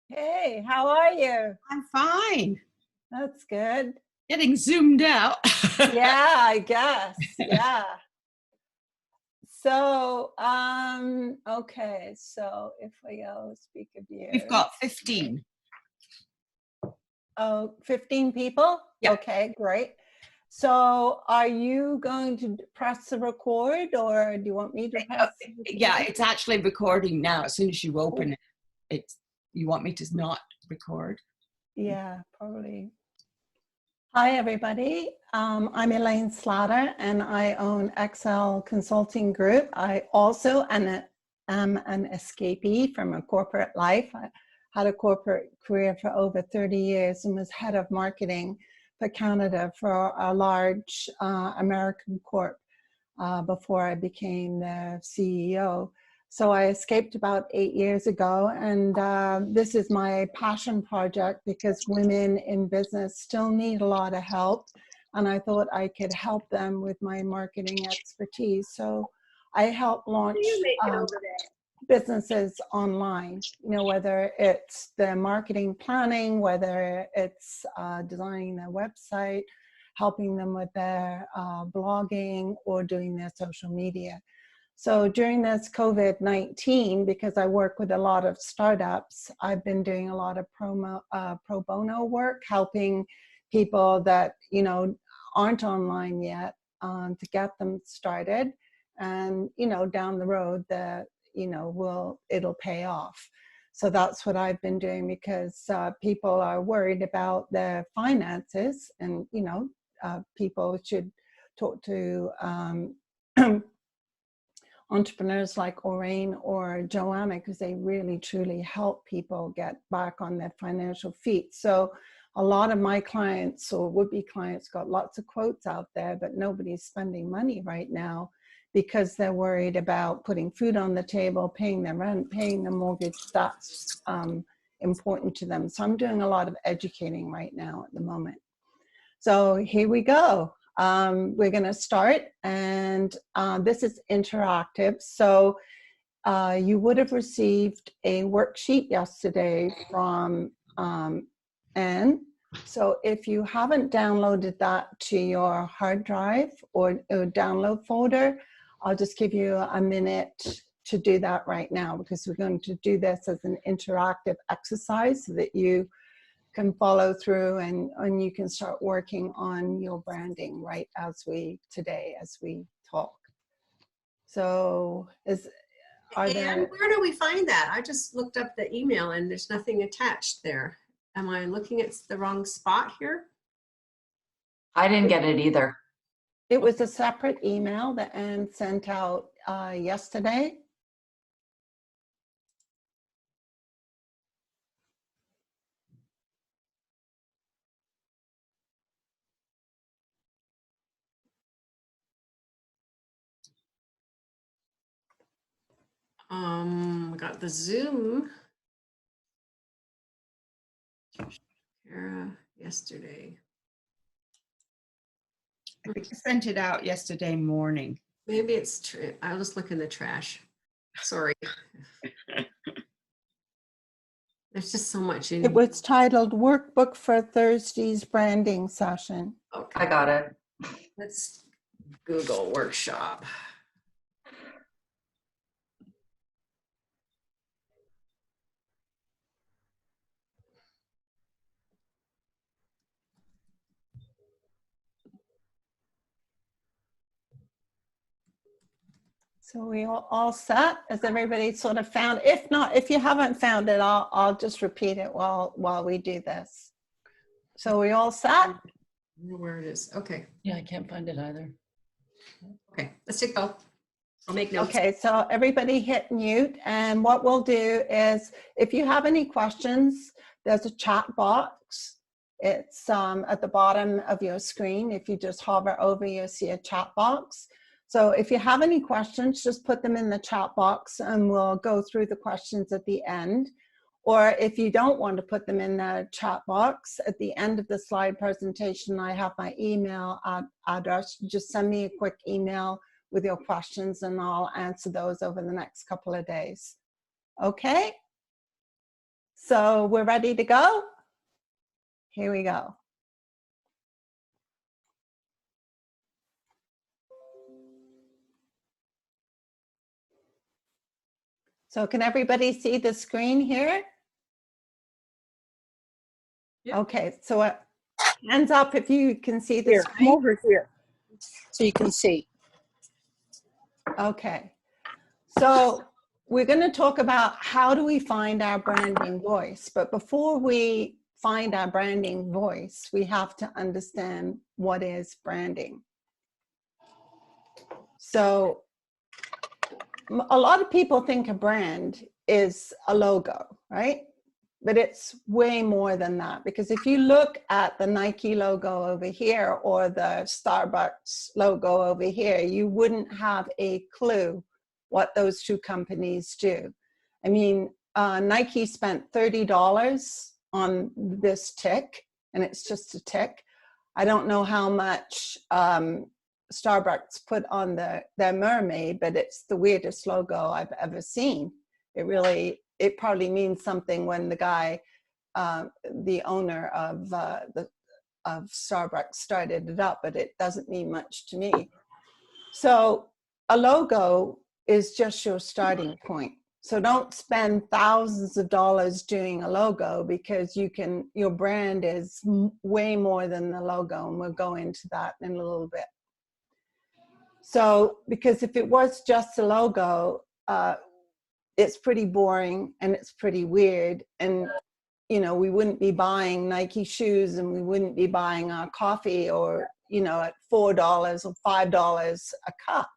Hey, how are you? I'm fine. That's good. Getting zoomed out. Yeah, I guess. Yeah. So, okay. So if we go speak of you. We've got 15. Oh, 15 people? Yeah. Okay, great. So are you going to press the record or do you want me to press the record? Yeah, it's actually recording now. As soon as you open it, you want me to not record? Yeah, probably. Hi, everybody. I'm Elaine Slatter, and I own XL Consulting Group. I also am an escapee from a corporate life. I had a corporate career for over 30 years and was head of marketing for Canada for a large American corp before I became the CEO. So I escaped about 8 years ago, and this is my passion project because women in business still need a lot of help, and I thought I could help them with my marketing expertise. So I help launch businesses online, you know, whether it's the marketing planning, whether it's designing their website, helping them with their blogging, or doing their social media. So during this COVID-19, because I work with a lot of startups, I've been doing a lot of pro bono work, helping people that, you know, aren't online yet to get them started. And, you know, down the road, it'll pay off. So that's what I've been doing because people are worried about their finances, and, you know, people should talk to entrepreneurs like Orain or Joanna, because they really truly help people get back on their financial feet. So a lot of my clients or would-be clients got lots of quotes out there, but nobody's spending money right now because they're worried about putting food on the table, paying their rent, paying the mortgage. That's important to them. So I'm doing a lot of educating right now at the moment. So here we go. We're going to start, and this is interactive. So you would have received a worksheet yesterday from Anne. So if you haven't downloaded that to your hard drive or download folder, I'll just give you a minute to do that right now, because we're going to do this as an interactive exercise so that you can follow through and you can start working on your branding right as we talk. So where do we find that? I just looked up the email and there's nothing attached there. Am I looking at the wrong spot here? I didn't get it either. It was a separate email that Anne sent out yesterday. I got the Zoom yesterday. I think I sent it out yesterday morning. Maybe it's true. I'll just look in the trash. Sorry. There's just so much in it. Was titled Workbook for Thursday's Branding Session. Okay. I got it. Let's Google workshop. So we all set? Has everybody sort of found? If not, if you haven't found it, I'll just repeat it while we do this. So we all set? I don't know where it is. Okay. Yeah, I can't find it either. Okay, let's take go. I'll make notes. Okay, so everybody hit mute, and what we'll do is, if you have any questions, there's a chat box. It's at the bottom of your screen. If you just hover over, you'll see a chat box. So if you have any questions, just put them in the chat box and we'll go through the questions at the end. Or if you don't want to put them in the chat box, at the end of the slide presentation, I have my email address. Just send me a quick email with your questions and I'll answer those over the next couple of days. Okay, so we're ready to go. Here we go. So can everybody see the screen here? Yep. Okay, so hands up if you can see the Here, come screen. over here so you can see. Okay, so we're going to talk about how do we find our branding voice. But before we find our branding voice, we have to understand what is branding. So a lot of people think a brand is a logo, right? But it's way more than that, because if you look at the Nike logo over here or the Starbucks logo over here, you wouldn't have a clue what those two companies do. I mean, Nike spent $30 on this tick, and it's just a tick. I don't know how much Starbucks put on their mermaid, but it's the weirdest logo I've ever seen. It probably means something when the guy, the owner of Starbucks started it up, but it doesn't mean much to me. So a logo is just your starting point. So don't spend thousands of dollars doing a logo, because your brand is way more than the logo, and we'll go into that in a little bit. So, because if it was just a logo, it's pretty boring and it's pretty weird, and we wouldn't be buying Nike shoes, and we wouldn't be buying our coffee, or at $4 or $5 a cup,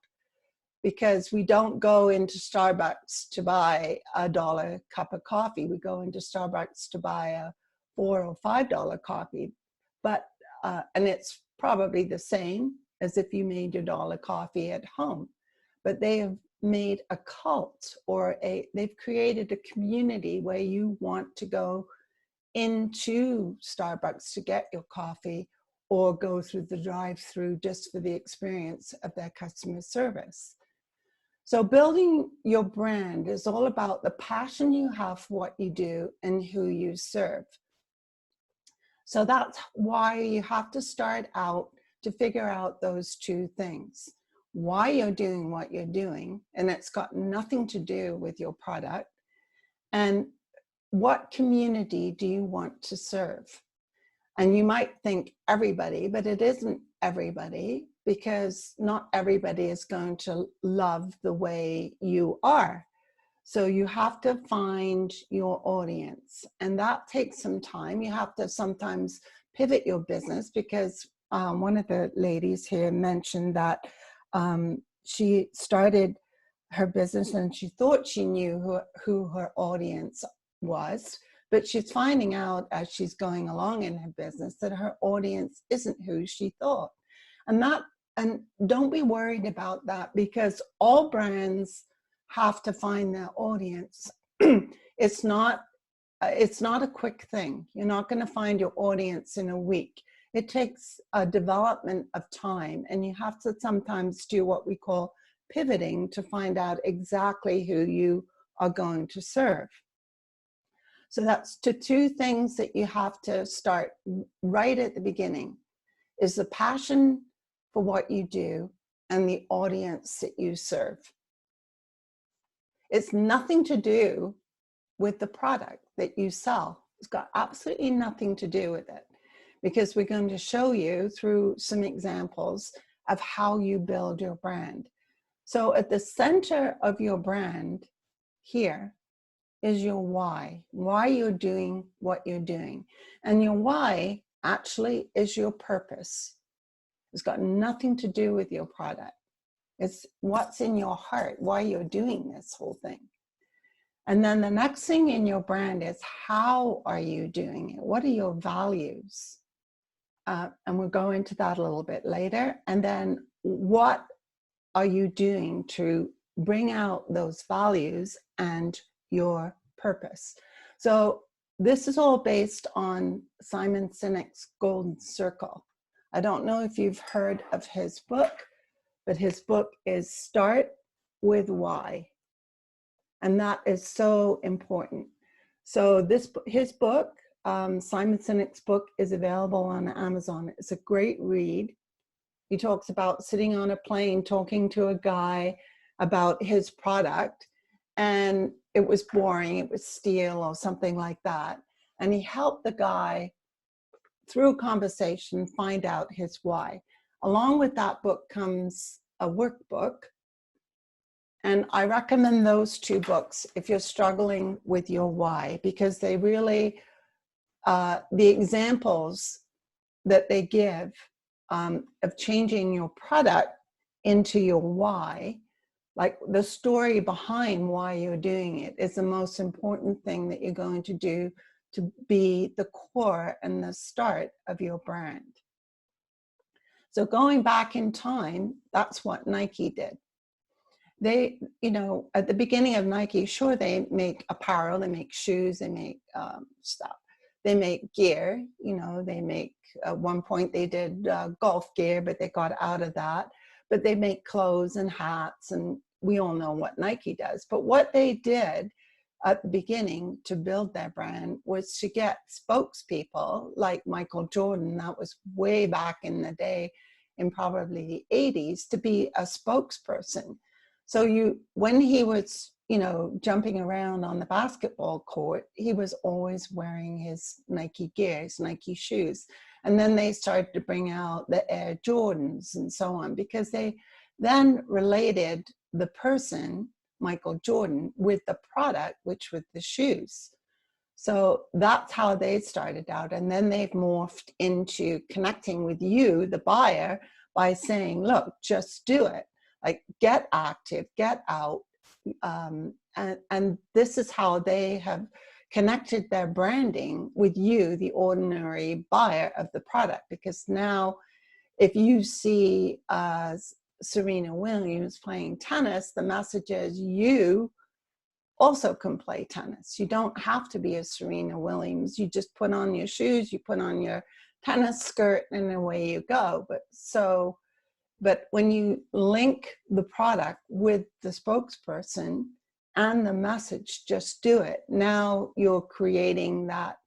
because we don't go into Starbucks to buy a $1 cup of coffee. We go into Starbucks to buy a $4 or $5 coffee, but and it's probably the same as if you made your $1 coffee at home. But they have made a cult, or they've created a community where you want to go into Starbucks to get your coffee, or go through the drive-through just for the experience of their customer service. So building your brand is all about the passion you have for what you do and who you serve. So that's why you have to start out to figure out those two things. Why you're doing what you're doing, and it's got nothing to do with your product, and what community do you want to serve. And you might think everybody, but it isn't everybody, because not everybody is going to love the way you are. So you have to find your audience, and that takes some time. You have to sometimes pivot your business, because one of the ladies here mentioned that she started her business and she thought she knew who her audience was, but she's finding out as she's going along in her business that her audience isn't who she thought. And don't be worried about that, because all brands have to find their audience. It's not a quick thing. You're not going to find your audience in a week. It takes a development of time, and you have to sometimes do what we call pivoting to find out exactly who you are going to serve. So that's the two things that you have to start right at the beginning, is the passion for what you do and the audience that you serve. It's nothing to do with the product that you sell. It's got absolutely nothing to do with it, because we're going to show you through some examples of how you build your brand. So at the center of your brand here is your why you're doing what you're doing. And your why actually is your purpose. It's got nothing to do with your product. It's what's in your heart, why you're doing this whole thing. And then the next thing in your brand is, how are you doing it? What are your values? And we'll go into that a little bit later. And then what are you doing to bring out those values and your purpose? So this is all based on Simon Sinek's Golden Circle. I don't know if you've heard of his book, but his book is Start with Why. And that is so important. So his book, Simon Sinek's book, is available on Amazon. It's a great read. He talks about sitting on a plane talking to a guy about his product, and it was boring. It was steel or something like that. And he helped the guy through conversation find out his why. Along with that book comes a workbook. And I recommend those two books if you're struggling with your why, because they really, the examples that they give of changing your product into your why, like the story behind why you're doing it, is the most important thing that you're going to do to be the core and the start of your brand. So going back in time, that's what Nike did. They, you know, at the beginning of Nike, sure, they make apparel, they make shoes, they make stuff. They make gear, you know, they make, at one point they did golf gear, but they got out of that. But they make clothes and hats, and we all know what Nike does. But what they did at the beginning to build their brand was to get spokespeople like Michael Jordan, that was way back in the day, in probably the 80s, to be a spokesperson. So when he was, you know, jumping around on the basketball court, he was always wearing his Nike gear, his Nike shoes. And then they started to bring out the Air Jordans and so on, because they then related the person, Michael Jordan, with the product, which was the shoes. So that's how they started out. And then they've morphed into connecting with you, the buyer, by saying, look, just do it. Like, get active, get out. And this is how they have connected their branding with you, the ordinary buyer of the product. Because now, if you see Serena Williams playing tennis, the message is you also can play tennis. You don't have to be a Serena Williams. You just put on your shoes, you put on your tennis skirt, and away you go. But when you link the product with the spokesperson and the message, just do it, now you're creating that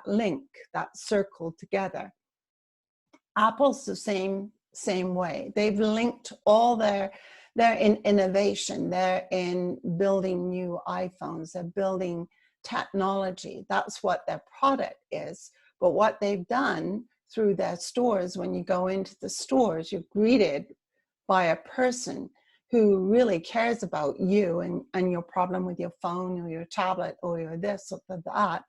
link, that circle together. Apple's the same way. They've linked all they're in innovation, they're in building new iPhones, they're building technology. That's what their product is. But what they've done through their stores, when you go into the stores, you're greeted by a person who really cares about you and your problem with your phone or your tablet or your this or that.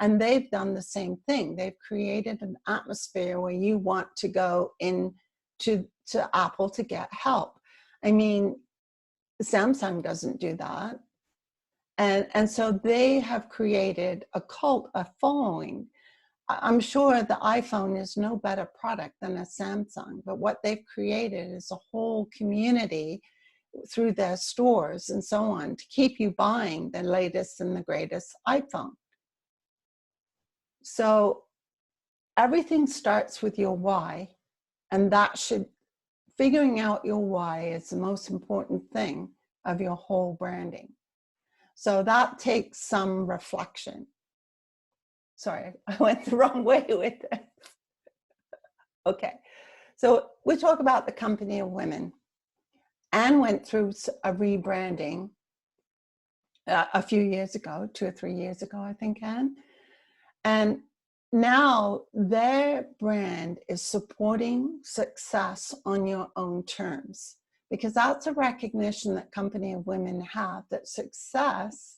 And they've done the same thing. They've created an atmosphere where you want to go to Apple to get help. I mean, Samsung doesn't do that. And so they have created a cult, a following. I'm sure the iPhone is no better product than a Samsung, but what they've created is a whole community through their stores and so on to keep you buying the latest and the greatest iPhone. So everything starts with your why, and figuring out your why is the most important thing of your whole branding. So that takes some reflection. Sorry, I went the wrong way with it. Okay, so we talk about the Company of Women. Anne went through a rebranding a few years ago, 2 or 3 years ago, I think, Anne. And now their brand is supporting success on your own terms, because that's a recognition that Company of Women have, that success,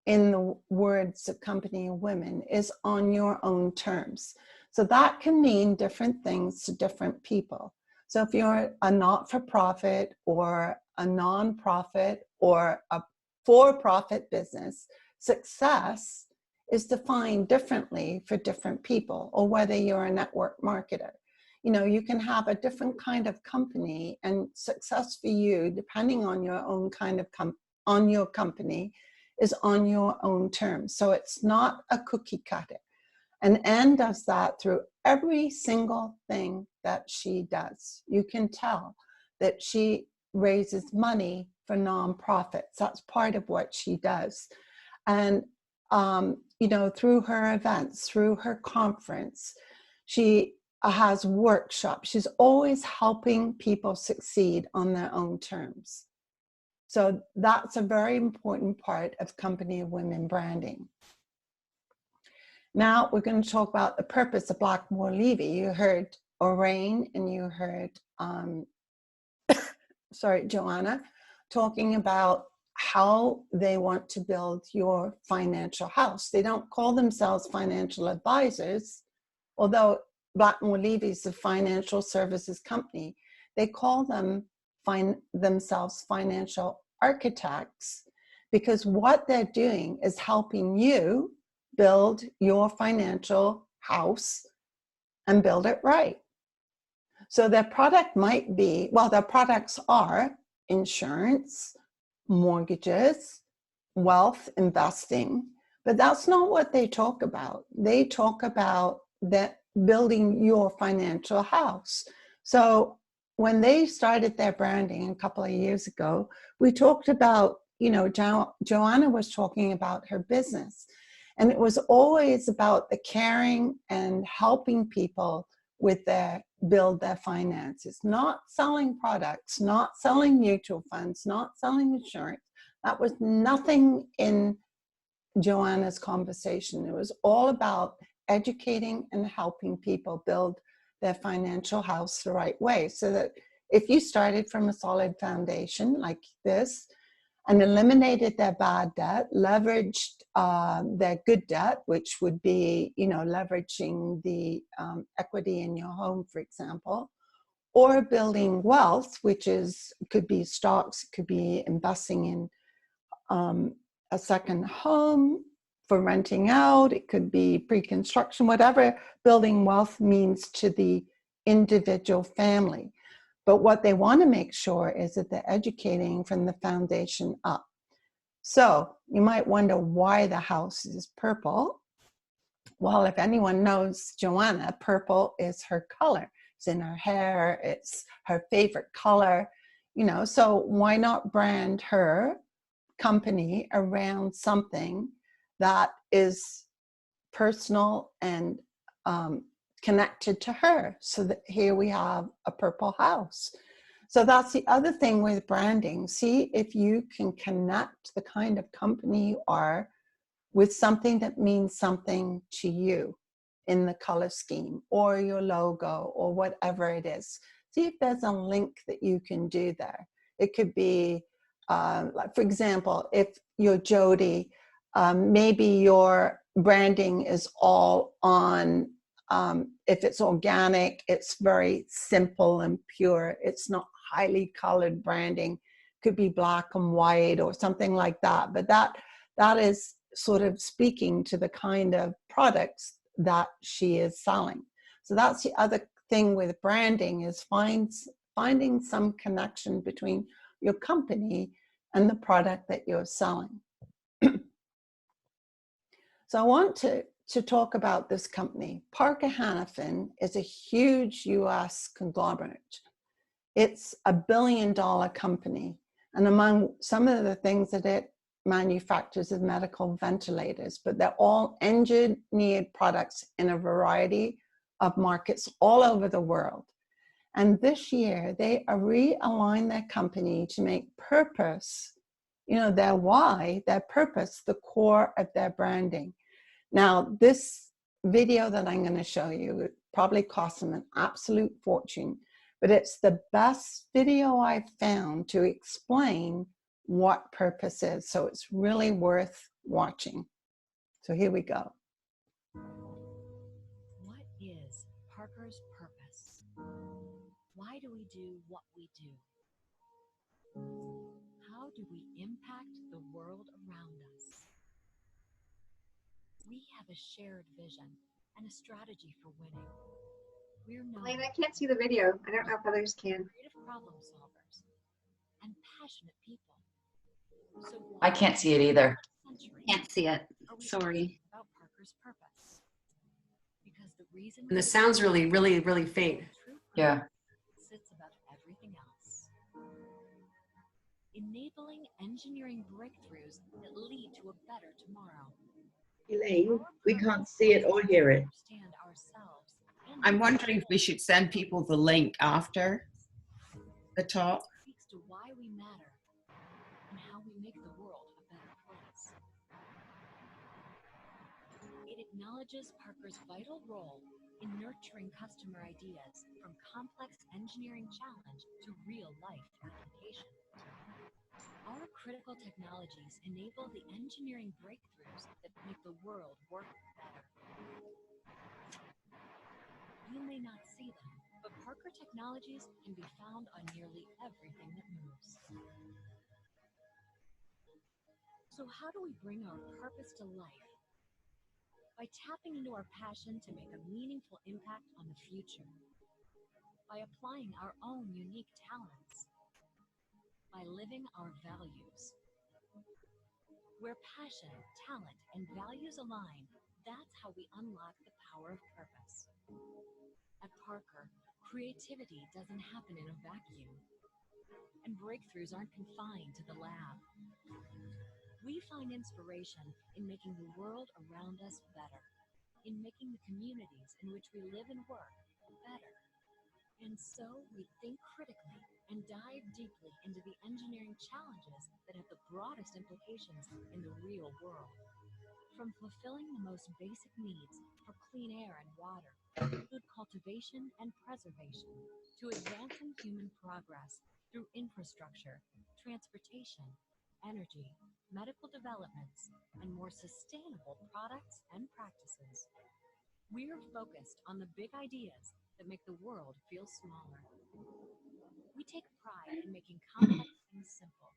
in the words of Company of Women, is on your own terms. So that can mean different things to different people. So if you're a not-for-profit or a non-profit or a for-profit business, success is defined differently for different people, or whether you're a network marketer. You know, you can have a different kind of company, and success for you, depending on your own kind of on your company, is on your own terms. So it's not a cookie cutter. And Anne does that through every single thing that she does. You can tell that she raises money for nonprofits. That's part of what she does. And, you know, through her events, through her conference, she has workshops. She's always helping people succeed on their own terms. So that's a very important part of Company of Women branding. Now we're going to talk about the purpose of Blackmore Levy. You heard Orain and you heard, Joanna, talking about how they want to build your financial house. They don't call themselves financial advisors, although Blackmore Levy is a financial services company. They call themselves financial architects, because what they're doing is helping you build your financial house and build it right. So their product might be, well, their products are insurance, mortgages, wealth, investing, but that's not what they talk about. They talk about that building your financial house. So when they started their branding a couple of years ago, we talked about, you know, Joanna was talking about her business, and it was always about the caring and helping people with build their finances, not selling products, not selling mutual funds, not selling insurance. That was nothing in Joanna's conversation. It was all about educating and helping people build their financial house the right way, so that if you started from a solid foundation like this and eliminated their bad debt, leveraged their good debt, which would be, you know, leveraging the equity in your home, for example, or building wealth, which could be stocks, could be investing in a second home for renting out, it could be pre-construction, whatever building wealth means to the individual family. But what they want to make sure is that they're educating from the foundation up. So you might wonder why the house is purple. Well, if anyone knows Joanna, purple is her color. It's in her hair, it's her favorite color, you know, so why not brand her company around something that is personal and connected to her, so that here we have a purple house. So that's the other thing with branding. See if you can connect the kind of company you are with something that means something to you in the color scheme or your logo or whatever it is. See if there's a link that you can do there. It could be, like for example, if you're Jody, maybe your branding is all on, if it's organic, it's very simple and pure. It's not highly colored branding. Could be black and white or something like that. But that is sort of speaking to the kind of products that she is selling. So that's the other thing with branding, is finding some connection between your company and the product that you're selling. So I want to talk about this company. Parker Hannifin is a huge US conglomerate. It's $1 billion company. And among some of the things that it manufactures is medical ventilators, but they're all engineered products in a variety of markets all over the world. And this year they realigned their company to make purpose, you know, their why, their purpose, the core of their branding. Now, this video that I'm going to show you, it probably cost them an absolute fortune, but it's the best video I've found to explain what purpose is. So it's really worth watching. So here we go. What is Parker's purpose? Why do we do what we do? How do we impact the world around us? We have a shared vision and a strategy for winning. We're known Elaine, I can't see the video. I don't know if others can. creative problem solvers and passionate people. So I can't see it either. Can't see it. are we Sorry. about Parker's purpose? Because the reason And the sound's really, really, really faint. true Yeah. sits above everything else. enabling engineering breakthroughs that lead to a better tomorrow. Elaine, Our we purpose can't see it is or to hear it. understand ourselves and I'm the wondering if we should send people the link after the talk. speaks to why we matter and how we make the world a better place. It acknowledges Parker's vital role in nurturing customer ideas from complex engineering challenge to real-life application. Our critical technologies enable the engineering breakthroughs that make the world work better. You may not see them, but Parker technologies can be found on nearly everything that moves. So how do we bring our purpose to life? By tapping into our passion to make a meaningful impact on the future. By applying our own unique talents. By living our values. Where passion, talent, and values align, that's how we unlock the power of purpose. At Parker, creativity doesn't happen in a vacuum. And breakthroughs aren't confined to the lab. We find inspiration in making the world around us better, in making the communities in which we live and work better. And so we think critically and dive deeply into the engineering challenges that have the broadest implications in the real world. From fulfilling the most basic needs for clean air and water, food cultivation and preservation, to advancing human progress through infrastructure, transportation, energy, medical developments, and more sustainable products and practices. We're focused on the big ideas that make the world feel smaller. We take pride in making complex things simple.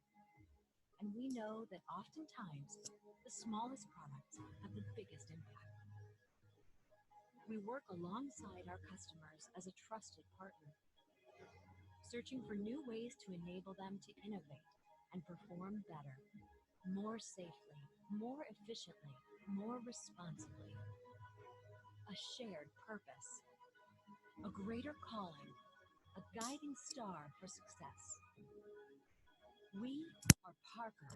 And we know that oftentimes, the smallest products have the biggest impact. We work alongside our customers as a trusted partner, searching for new ways to enable them to innovate and perform better, more safely, more efficiently, more responsibly. A shared purpose, a greater calling, a guiding star for success. We are Parker,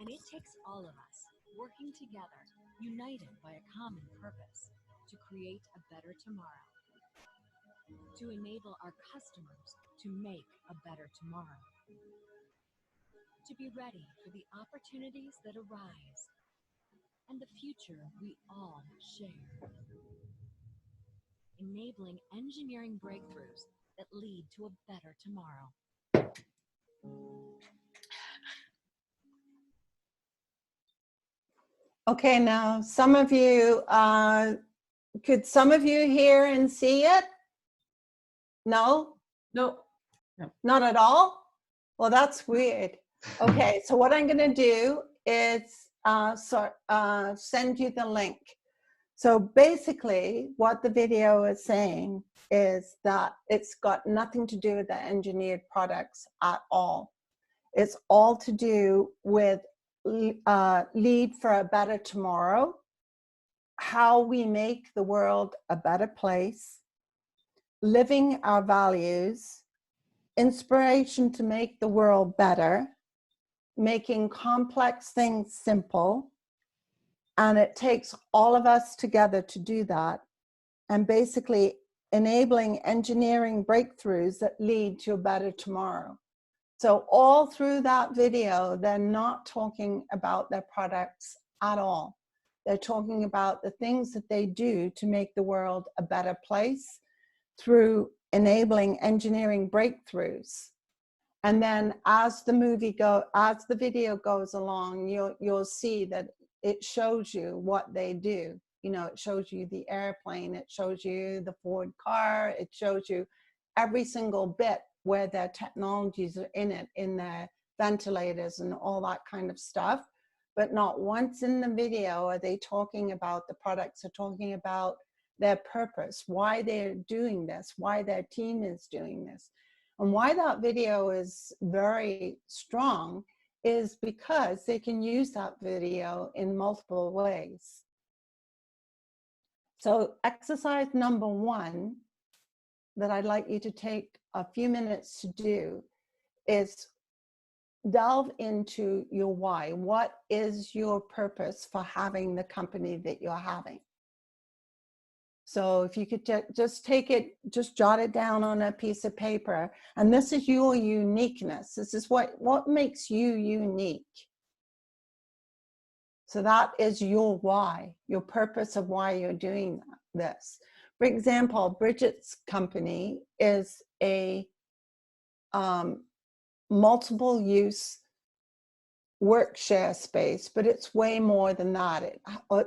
and it takes all of us working together, united by a common purpose, to create a better tomorrow, to enable our customers to make a better tomorrow, to be ready for the opportunities that arise and the future we all share, enabling engineering breakthroughs that lead to a better tomorrow. Okay, now some of you, could some of you hear and see it? No? No. Not at all? Well, that's weird. Okay, so what I'm going to do is send you the link. So basically, what the video is saying is that it's got nothing to do with the engineered products at all. It's all to do with lead for a better tomorrow, how we make the world a better place, living our values, inspiration to make the world better, making complex things simple. And it takes all of us together to do that. And basically enabling engineering breakthroughs that lead to a better tomorrow. So all through that video, they're not talking about their products at all. They're talking about the things that they do to make the world a better place through enabling engineering breakthroughs. And then as the video goes along, you'll see that it shows you what they do. You know, it shows you the airplane, it shows you the Ford car, it shows you every single bit where their technologies are in it, in their ventilators and all that kind of stuff. But not once in the video are they talking about the products, they're talking about their purpose, why they're doing this, why their team is doing this. And why that video is very strong is because they can use that video in multiple ways. So exercise number 1 that I'd like you to take a few minutes to do is delve into your why. What is your purpose for having the company that you're having? So if you could just take it, just jot it down on a piece of paper. And this is your uniqueness. This is what makes you unique. So that is your why, your purpose of why you're doing this. For example, Bridget's company is a multiple use work share space, but it's way more than that. It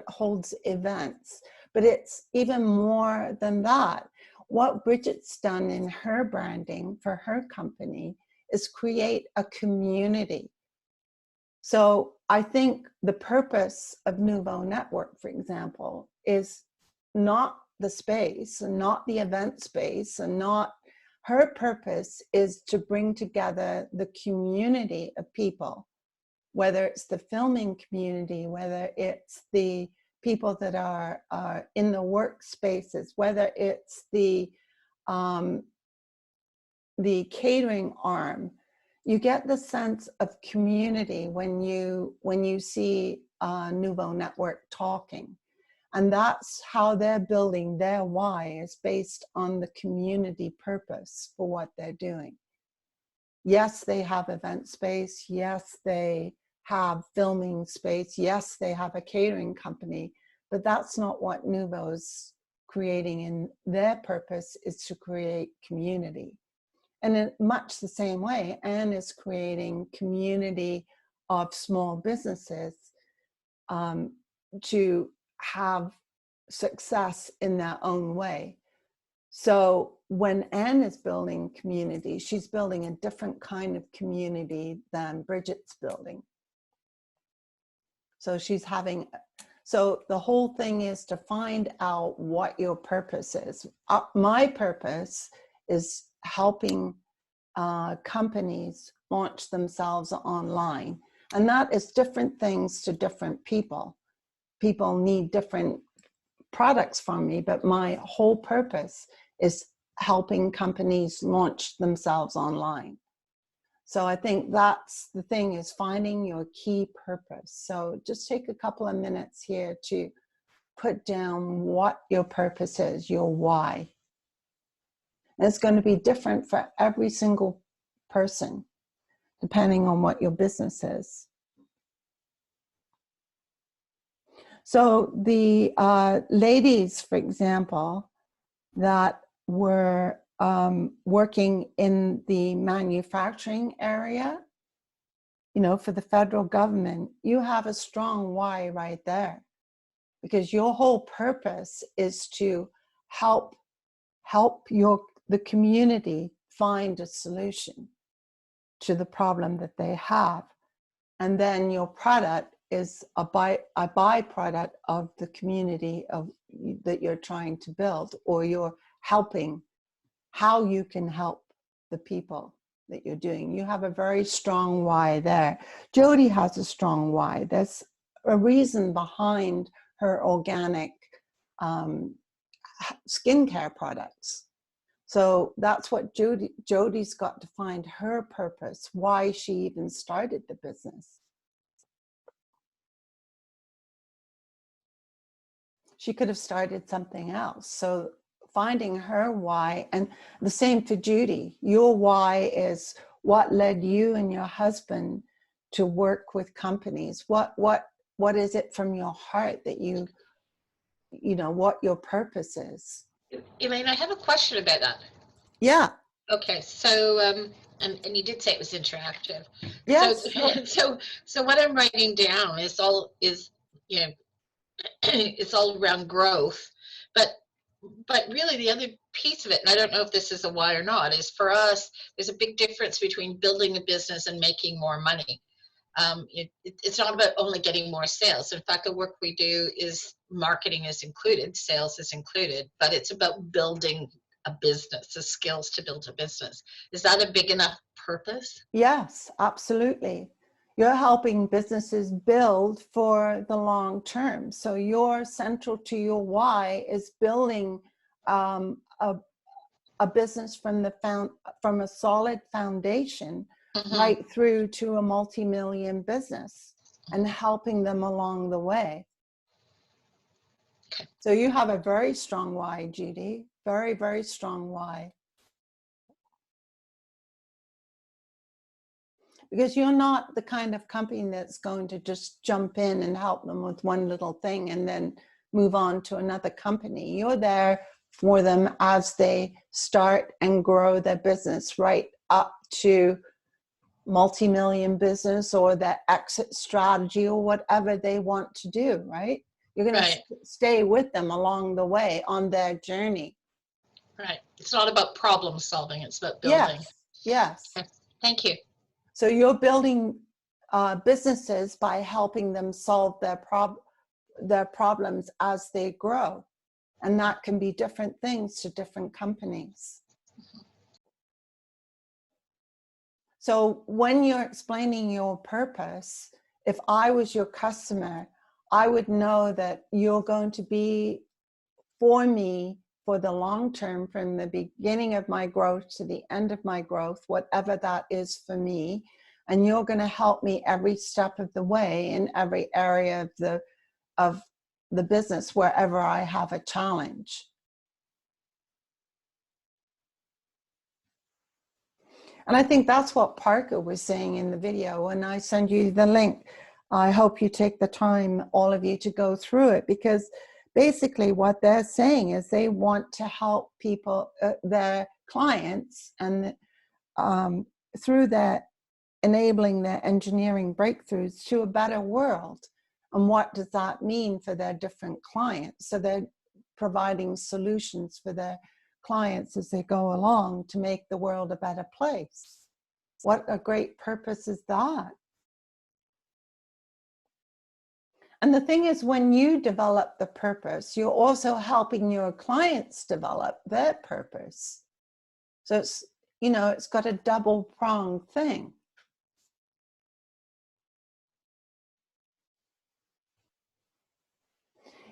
holds events, but it's even more than that. What Bridget's done in her branding for her company is create a community. So I think the purpose of Nouveau Network, for example, is not the space and not the event space and not, her purpose is to bring together the community of people, whether it's the filming community, whether it's the people that are in the workspaces, whether it's the catering arm. You get the sense of community when you see Nouveau Network talking. And that's how they're building their why, is based on the community purpose for what they're doing. Yes, they have event space. Yes, they have filming space. Yes, they have a catering company, but that's not what Nouveau's creating. In their purpose is to create community. And in much the same way, Anne is creating community of small businesses to have success in their own way. So when Anne is building community, she's building a different kind of community than Bridget's building. So she's having, so the whole thing is to find out what your purpose is. My purpose is helping companies launch themselves online. And that is different things to different people. People need different products from me, but my whole purpose is helping companies launch themselves online. So I think that's the thing, is finding your key purpose. So just take a couple of minutes here to put down what your purpose is, your why. And it's going to be different for every single person, depending on what your business is. So the ladies, for example, that were working in the manufacturing area, you know, for the federal government, you have a strong why right there, because your whole purpose is to help the community find a solution to the problem that they have. And then your product is a byproduct of the community that you're trying to build, or you're helping, how you can help the people that you're doing. You have a very strong why there. Jody has a strong why. There's a reason behind her organic skincare products. So that's what Jody's got to find her purpose, why she even started the business. She could have started something else. So finding her why, and the same for Judy. Your why is what led you and your husband to work with companies. What is it from your heart that you know, what your purpose is? Elaine, I have a question about that. Yeah. Okay, so and you did say it was interactive. Yes. So what I'm writing down is you know, it's all around growth, but really the other piece of it, and I don't know if this is a why or not, is for us, there's a big difference between building a business and making more money. It's not about only getting more sales. In fact, the work we do is marketing is included, sales is included, but it's about building a business, the skills to build a business. Is that a big enough purpose? Yes, absolutely. You're helping businesses build for the long term. So you're central to your why is building a business from a solid foundation right through to a multi-million business and helping them along the way. Okay. So you have a very strong why, Judy. Very, very strong why. Because you're not the kind of company that's going to just jump in and help them with one little thing and then move on to another company. You're there for them as they start and grow their business right up to multi-million business or their exit strategy or whatever they want to do, right? You're going to stay with them along the way on their journey. Right. It's not about problem solving, it's about building. Yes. Okay. Thank you. So you're building businesses by helping them solve their problems as they grow. And that can be different things to different companies. So when you're explaining your purpose, if I was your customer, I would know that you're going to be for me for the long term, from the beginning of my growth to the end of my growth, whatever that is for me. And you're going to help me every step of the way in every area of the business, wherever I have a challenge. And I think that's what Parker was saying in the video. When I send you the link, I hope you take the time, all of you, to go through it, because basically what they're saying is they want to help people, their clients, and through their enabling their engineering breakthroughs to a better world. And what does that mean for their different clients? So they're providing solutions for their clients as they go along to make the world a better place. What a great purpose is that? And the thing is, when you develop the purpose, you're also helping your clients develop their purpose. So it's, you know, it's got a double-pronged thing.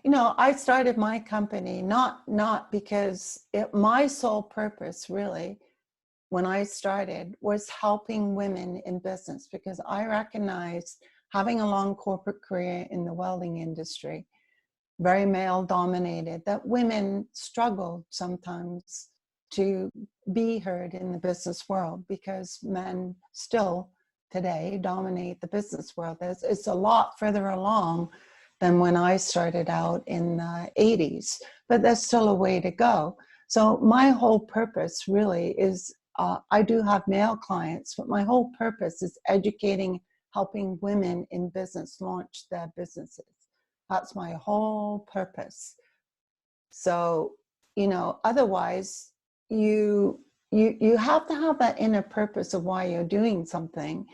You know, I started my company not because my sole purpose really, when I started, was helping women in business, because I recognized, having a long corporate career in the welding industry, very male dominated, that women struggled sometimes to be heard in the business world, because men still today dominate the business world. It's a lot further along than when I started out in the 80s, but there's still a way to go. So my whole purpose really is, I do have male clients, but my whole purpose is educating, helping women in business launch their businesses. That's my whole purpose. So, you know, otherwise you have to have that inner purpose of why you're doing something.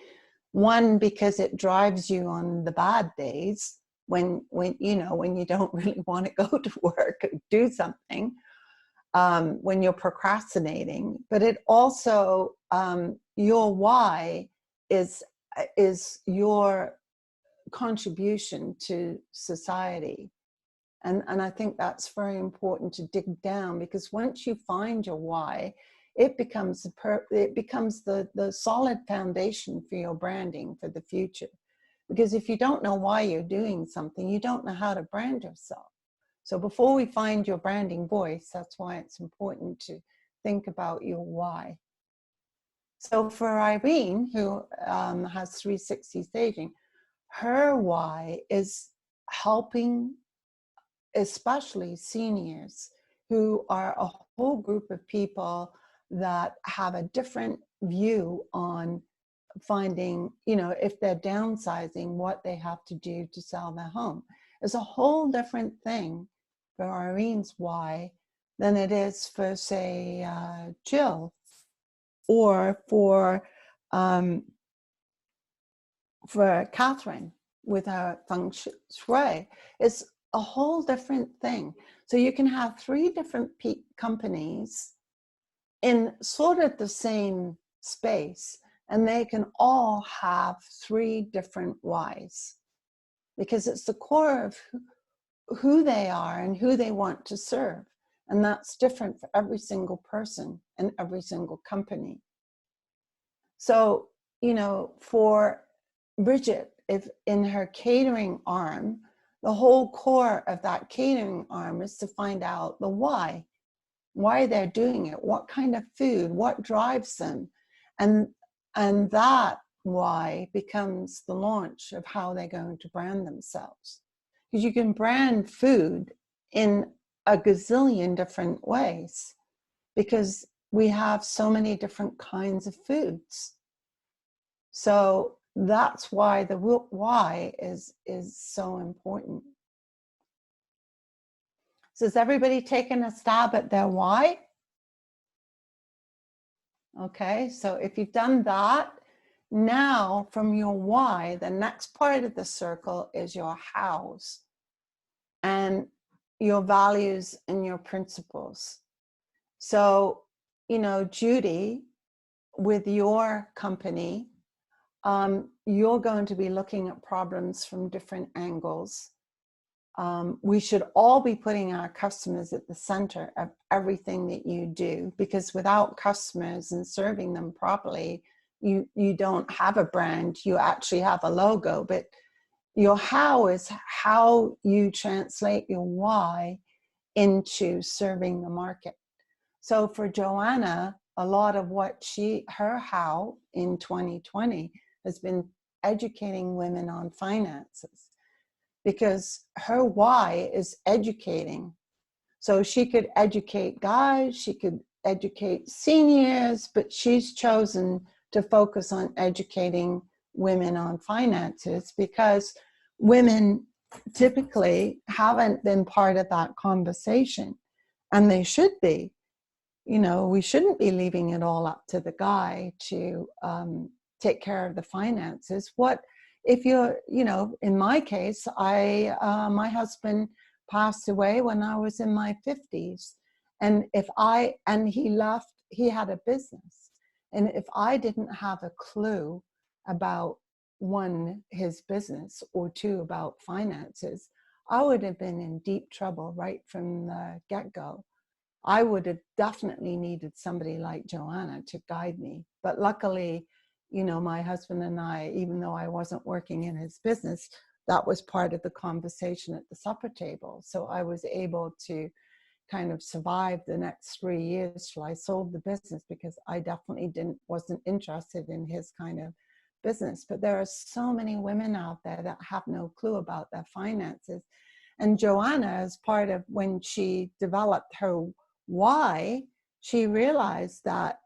One, because it drives you on the bad days, when you know, when you don't really want to go to work or do something, when you're procrastinating. But it also, your why is your contribution to society. And I think that's very important to dig down, because once you find your why, it becomes the solid foundation for your branding for the future. Because if you don't know why you're doing something, you don't know how to brand yourself. So before we find your branding voice, that's why it's important to think about your why. So for Irene, who has 360 Staging, her why is helping especially seniors, who are a whole group of people that have a different view on finding, you know, if they're downsizing, what they have to do to sell their home. It's a whole different thing for Irene's why than it is for, say, Jill, or for Catherine with her feng shui. It's a whole different thing. So you can have three different companies in sort of the same space, and they can all have three different whys, because it's the core of who they are and who they want to serve. And that's different for every single person and every single company. So, you know, for Bridget, if in her catering arm, the whole core of that catering arm is to find out the why they're doing it, what kind of food, what drives them. And that why becomes the launch of how they're going to brand themselves. Because you can brand food in a gazillion different ways, because we have so many different kinds of foods. So that's why the why is so important. So is everybody taking a stab at their why? Okay, so if you've done that, now from your why, the next part of the circle is your hows and your values and your principles. So, you know, Judy, with your company, you're going to be looking at problems from different angles. We should all be putting our customers at the center of everything that you do, because without customers and serving them properly, you don't have a brand, you actually have a logo. But your how is how you translate your why into serving the market. So for Joanna, a lot of what her how in 2020 has been educating women on finances, because her why is educating. So she could educate guys, she could educate seniors, but she's chosen to focus on educating women on finances because women typically haven't been part of that conversation, and they should be. You know, we shouldn't be leaving it all up to the guy to take care of the finances. What if you're, you know, in my case, my husband passed away when I was in my 50s. And he left, he had a business. And if I didn't have a clue about, one, his business, or two, about finances, I would have been in deep trouble right from the get-go. I would have definitely needed somebody like Joanna to guide me. But luckily, you know, my husband and I, even though I wasn't working in his business, that was part of the conversation at the supper table. So I was able to kind of survive the next 3 years till I sold the business, because I definitely wasn't interested in his kind of business. But there are so many women out there that have no clue about their finances. And Joanna, as part of when she developed her why, she realized that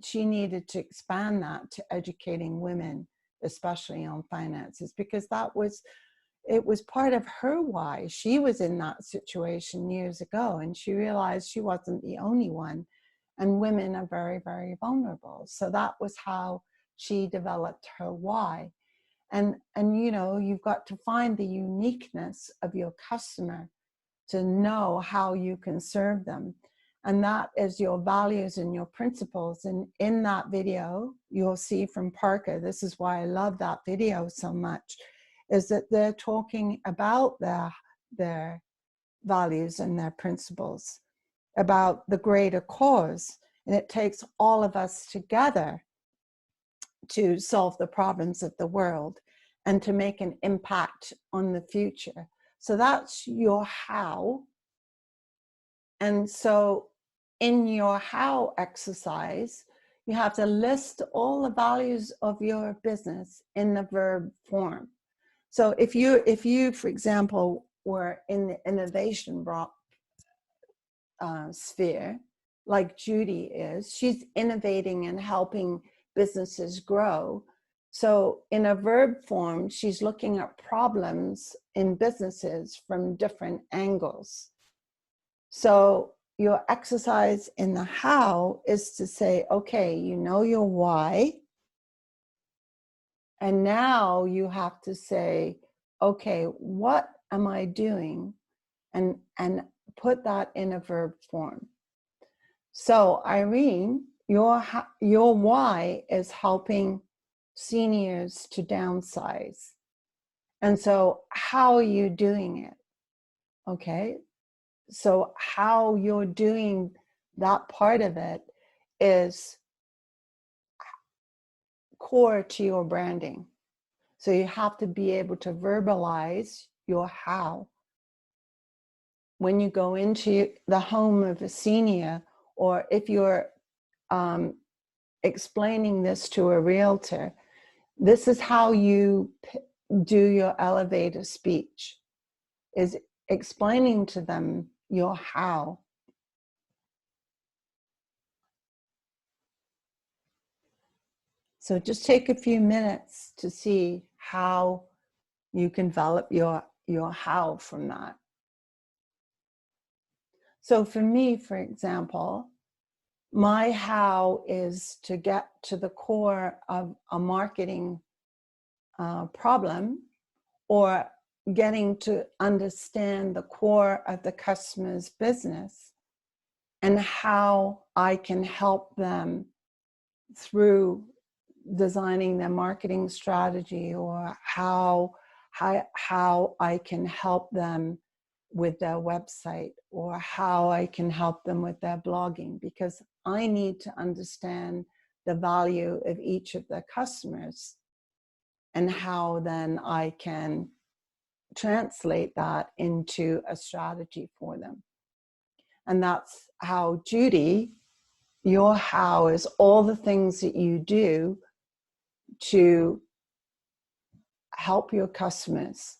she needed to expand that to educating women, especially on finances, because it was part of her why. She was in that situation years ago, and she realized she wasn't the only one, and women are very, very vulnerable. So that was how she developed her why. And you know, you've got to find the uniqueness of your customer to know how you can serve them. And that is your values and your principles. And in that video, you'll see from Parker, this is why I love that video so much, is that they're talking about their values and their principles, about the greater cause. And it takes all of us together to solve the problems of the world and to make an impact on the future. So that's your how. And so in your how exercise, you have to list all the values of your business in the verb form. So if you, for example, were in the innovation sphere, like Judy is, she's innovating and helping businesses grow. So in a verb form, she's looking at problems in businesses from different angles. So your exercise in the how is to say, okay, you know your why. And now you have to say, okay, what am I doing? And put that in a verb form. So Irene, your why is helping seniors to downsize. And so how are you doing it? Okay. So how you're doing that part of it is core to your branding. So you have to be able to verbalize your how. When you go into the home of a senior, or if you're explaining this to a realtor, this is how you do your elevator speech, is explaining to them your how. So just take a few minutes to see how you can develop your how from that. So for me, for example, my how is to get to the core of a marketing problem, or getting to understand the core of the customer's business and how I can help them through designing their marketing strategy, or how I can help them with their website, or how I can help them with their blogging, because I need to understand the value of each of their customers and how then I can translate that into a strategy for them. And that's how, Judy, your how is all the things that you do to help your customers,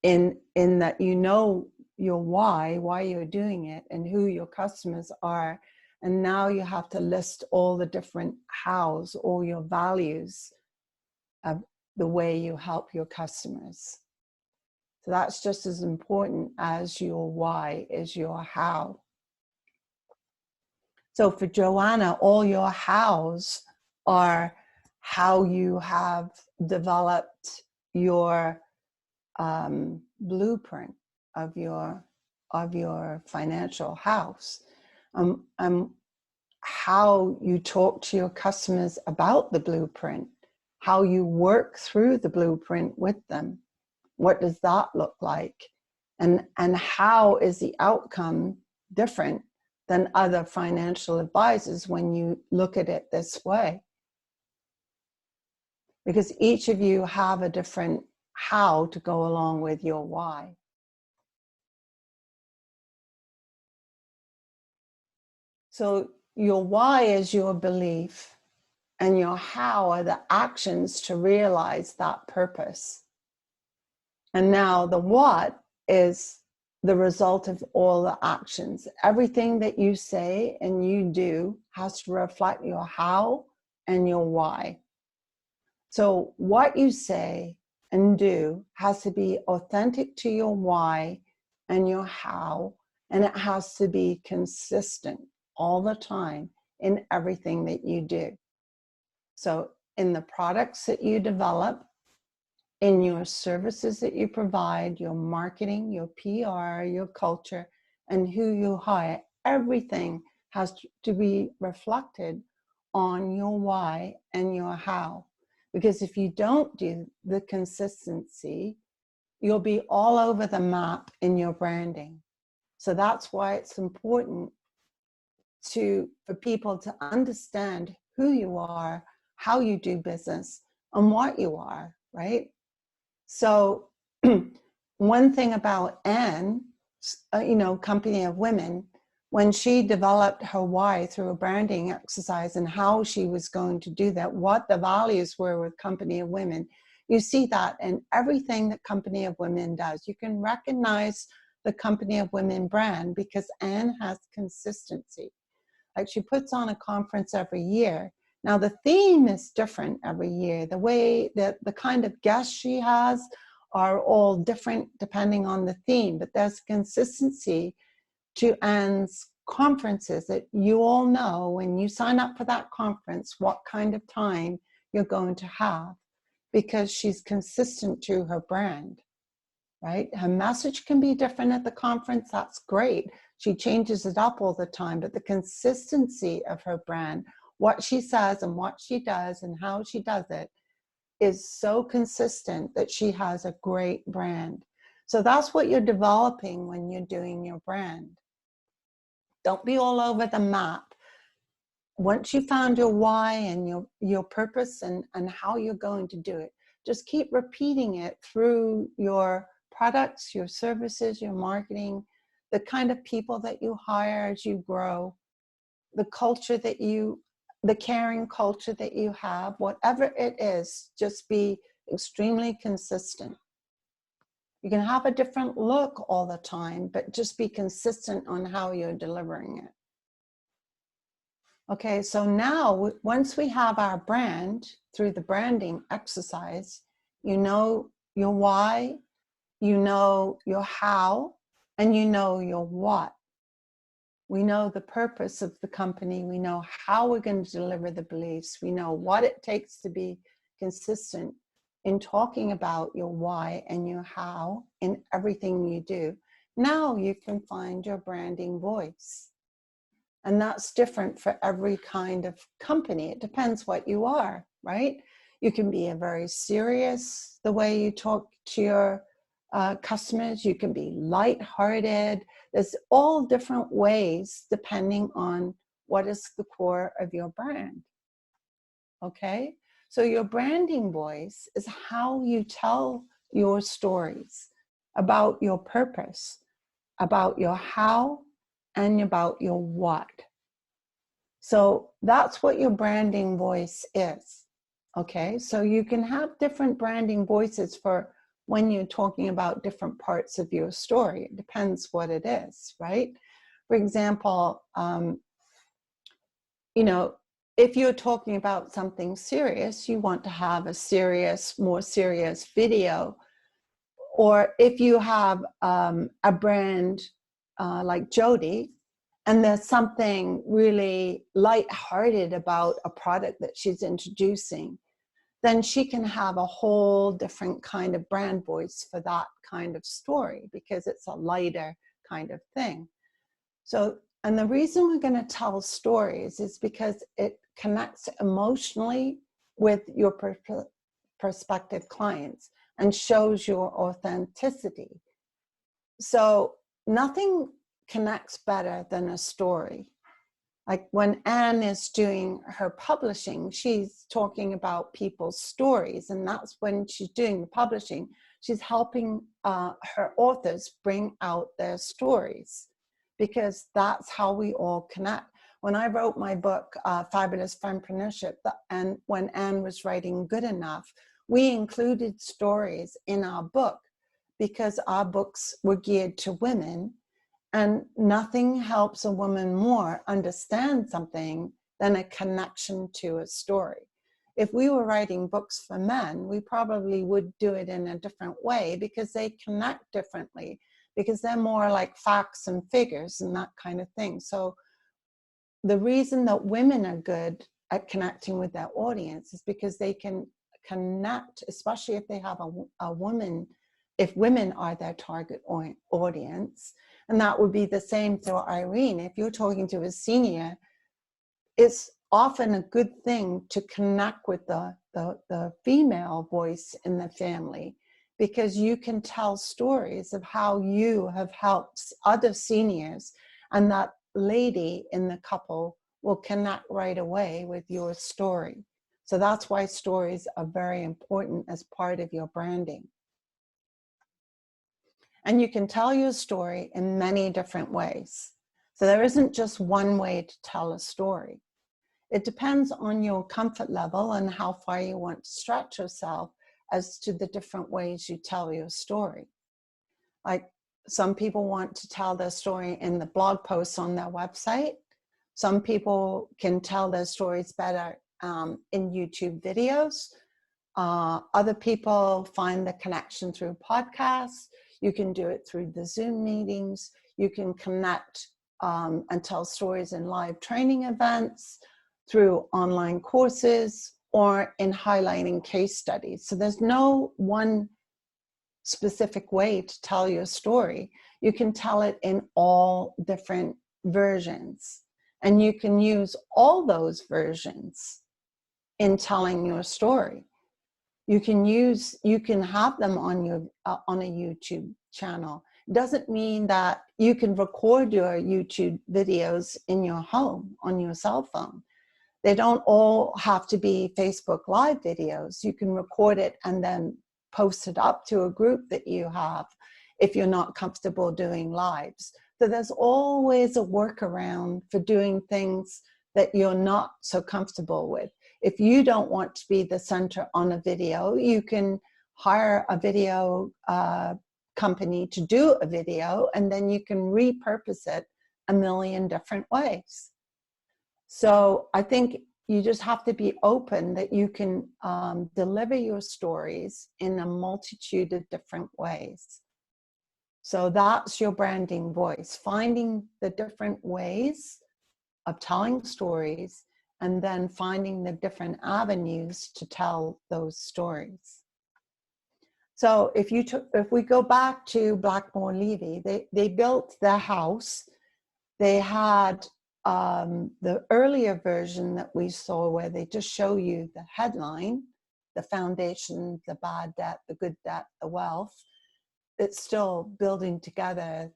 in that you know your why you're doing it, and who your customers are. And now you have to list all the different hows, all your values of the way you help your customers. So that's just as important as your why is your how. So for Joanna, all your hows are how you have developed your blueprint of your financial house. How you talk to your customers about the blueprint, how you work through the blueprint with them. What does that look like? And how is the outcome different than other financial advisors when you look at it this way? Because each of you have a different how to go along with your why. So your why is your belief, and your how are the actions to realize that purpose. And now the what is the result of all the actions. Everything that you say and you do has to reflect your how and your why. So what you say and do has to be authentic to your why and your how, and it has to be consistent all the time in everything that you do. So in the products that you develop, in your services that you provide, your marketing, your PR, your culture, and who you hire, everything has to be reflected on your why and your how. Because if you don't do the consistency, you'll be all over the map in your branding. So that's why it's important for people to understand who you are, how you do business, and what you are, right? So one thing about Anne, Company of Women, when she developed her why through a branding exercise and how she was going to do that, what the values were with Company of Women, you see that in everything that Company of Women does. You can recognize the Company of Women brand because Anne has consistency. Like, she puts on a conference every year. Now the theme is different every year. The way that the kind of guests she has are all different depending on the theme, but there's consistency to Anne's conferences that you all know when you sign up for that conference what kind of time you're going to have, because she's consistent to her brand, right? Her message can be different at the conference, that's great. She changes it up all the time, but the consistency of her brand, what she says and what she does and how she does it, is so consistent that she has a great brand. So that's what you're developing when you're doing your brand. Don't be all over the map. once you found your why and your purpose and how you're going to do it, just keep repeating it through your products, your services, your marketing, the kind of people that you hire as you grow, the culture that the caring culture that you have, whatever it is, just be extremely consistent. You can have a different look all the time, but just be consistent on how you're delivering it. Okay, so now once we have our brand through the branding exercise, you know your why, you know your how, and you know your what. We know the purpose of the company. We know how we're going to deliver the beliefs. We know what it takes to be consistent in talking about your why and your how in everything you do. Now you can find your branding voice. And that's different for every kind of company. It depends what you are, right? You can be a very serious, the way you talk to your customers. You can be lighthearted. There's all different ways depending on what is the core of your brand. Okay? So your branding voice is how you tell your stories about your purpose, about your how, and about your what. So that's what your branding voice is. Okay? So you can have different branding voices for when you're talking about different parts of your story. It depends what it is, right? For example, you know, if you're talking about something serious, you want to have a serious, more serious video. Or if you have a brand like Jody, and there's something really lighthearted about a product that she's introducing, then she can have a whole different kind of brand voice for that kind of story because it's a lighter kind of thing. So, and the reason we're going to tell stories is because it connects emotionally with your prospective clients and shows your authenticity. So nothing connects better than a story. Like when Anne is doing her publishing, she's talking about people's stories, and that's when she's doing the publishing. She's helping her authors bring out their stories, because that's how we all connect. When I wrote my book, Fabulous Fempreneurship, and when Anne was writing Good Enough, we included stories in our book because our books were geared to women. And nothing helps a woman more understand something than a connection to a story. If we were writing books for men, we probably would do it in a different way because they connect differently, because they're more like facts and figures and that kind of thing. So the reason that women are good at connecting with their audience is because they can connect, especially if they have a woman, if women are their target audience. And that would be the same for Irene. If you're talking to a senior, it's often a good thing to connect with the female voice in the family, because you can tell stories of how you have helped other seniors, and that lady in the couple will connect right away with your story. So that's why stories are very important as part of your branding. And you can tell your story in many different ways. So there isn't just one way to tell a story. It depends on your comfort level and how far you want to stretch yourself as to the different ways you tell your story. Like some people want to tell their story in the blog posts on their website. Some people can tell their stories better in YouTube videos. Other people find the connection through podcasts. You can do it through the Zoom meetings. You can connect and tell stories in live training events, through online courses, or in highlighting case studies. So there's no one specific way to tell your story. You can tell it in all different versions, and you can use all those versions in telling your story. You can have them on your on a YouTube channel. It doesn't mean that you can record your YouTube videos in your home on your cell phone. They don't all have to be Facebook Live videos. You can record it and then post it up to a group that you have if you're not comfortable doing lives. So there's always a workaround for doing things that you're not so comfortable with. If you don't want to be the center on a video, you can hire a video company to do a video, and then you can repurpose it a million different ways. So I think you just have to be open that you can deliver your stories in a multitude of different ways. So that's your branding voice, finding the different ways of telling stories and then finding the different avenues to tell those stories. So if we go back to Blackmore Levy, they built their house. They had the earlier version that we saw where they just show you the headline, the foundation, the bad debt, the good debt, the wealth. It's still building together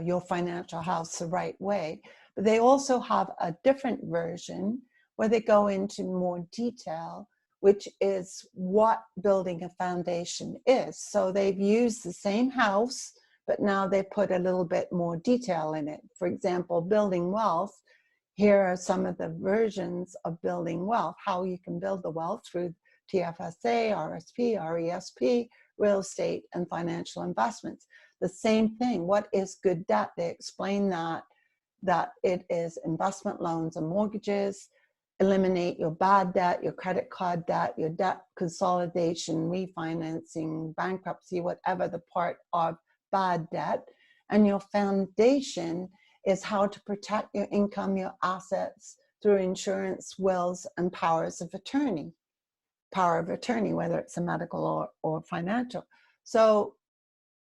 your financial house the right way. But they also have a different version where they go into more detail, which is what building a foundation is. So they've used the same house, but now they put a little bit more detail in it. For example, building wealth. Here are some of the versions of building wealth, how you can build the wealth through TFSA, RSP, RESP, real estate, and financial investments. The same thing, what is good debt? They explain that it is investment loans and mortgages, eliminate your bad debt, your credit card debt, your debt consolidation, refinancing, bankruptcy, whatever the part of bad debt. And your foundation is how to protect your income, your assets through insurance, wills, and powers of attorney. Power of attorney, whether it's a medical or financial. So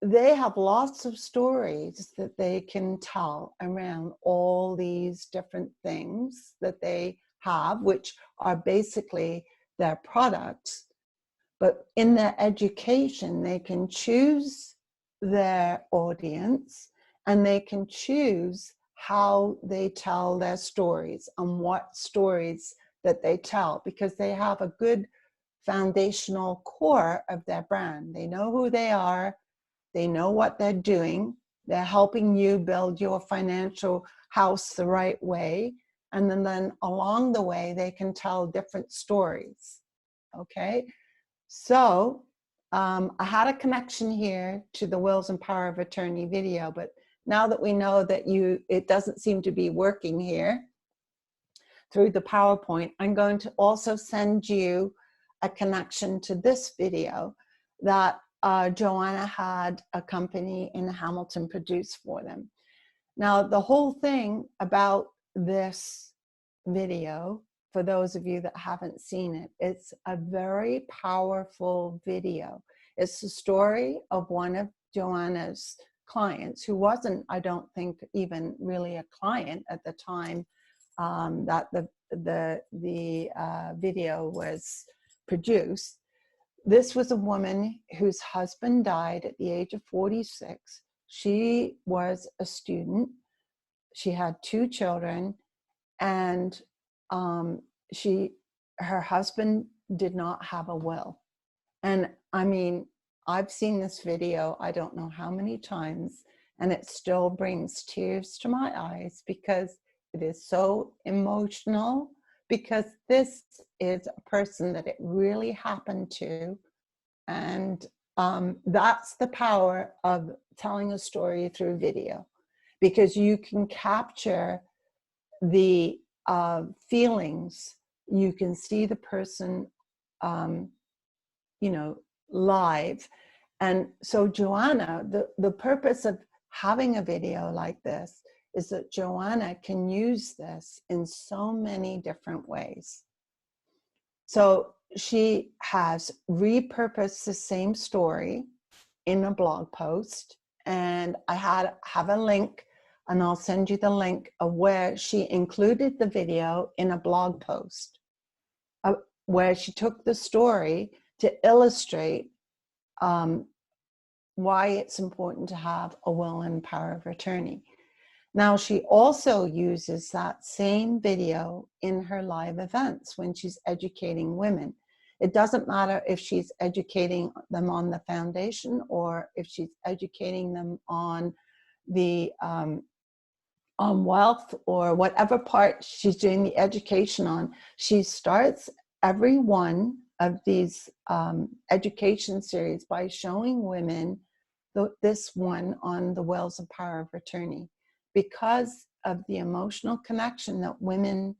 they have lots of stories that they can tell around all these different things that they have, which are basically their products. But in their education, they can choose their audience and they can choose how they tell their stories and what stories that they tell, because they have a good foundational core of their brand. They know who they are. They know what they're doing. They're helping you build your financial house the right way. And then along the way, they can tell different stories. Okay. So I had a connection here to the Wills and Power of Attorney video, but now that we know that it doesn't seem to be working here through the PowerPoint, I'm going to also send you a connection to this video that Joanna had a company in Hamilton produce for them. Now, the whole thing about this video, for those of you that haven't seen it, it's a very powerful video. It's the story of one of Joanna's clients who wasn't, I don't think, even really a client at the time that the video was produced. This was a woman whose husband died at the age of 46. She was a student. She had 2 children, and her husband did not have a will. And I mean, I've seen this video, I don't know how many times, and it still brings tears to my eyes because it is so emotional, because this is a person that it really happened to. And that's the power of telling a story through video, because you can capture the feelings. You can see the person, live. And so Joanna, the purpose of having a video like this is that Joanna can use this in so many different ways. So she has repurposed the same story in a blog post, and I have a link, and I'll send you the link of where she included the video in a blog post, where she took the story to illustrate why it's important to have a will and power of attorney. Now, she also uses that same video in her live events when she's educating women. It doesn't matter if she's educating them on the foundation or if she's educating them on the on wealth or whatever part she's doing the education on. She starts every one of these education series by showing women this one on the wills of power of attorney, because of the emotional connection that women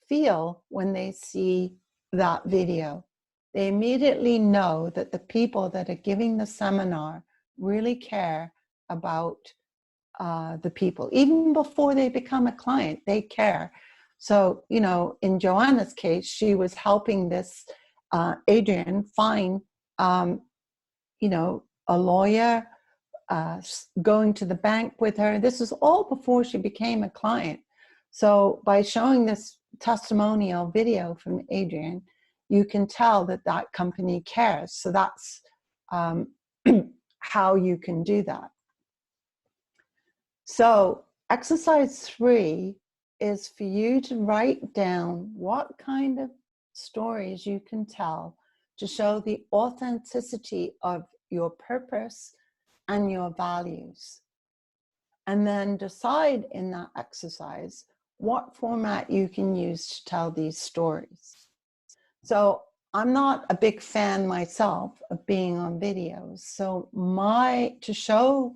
feel when they see that video. They immediately know that the people that are giving the seminar really care about the people. Even before they become a client, they care. So, you know, in Joanna's case, she was helping this Adrian find, you know, a lawyer, going to the bank with her. This was all before she became a client. So by showing this testimonial video from Adrian, you can tell that that company cares. So that's how you can do that. So exercise 3 is for you to write down what kind of stories you can tell to show the authenticity of your purpose and your values. And then decide in that exercise what format you can use to tell these stories. So I'm not a big fan myself of being on videos. So to show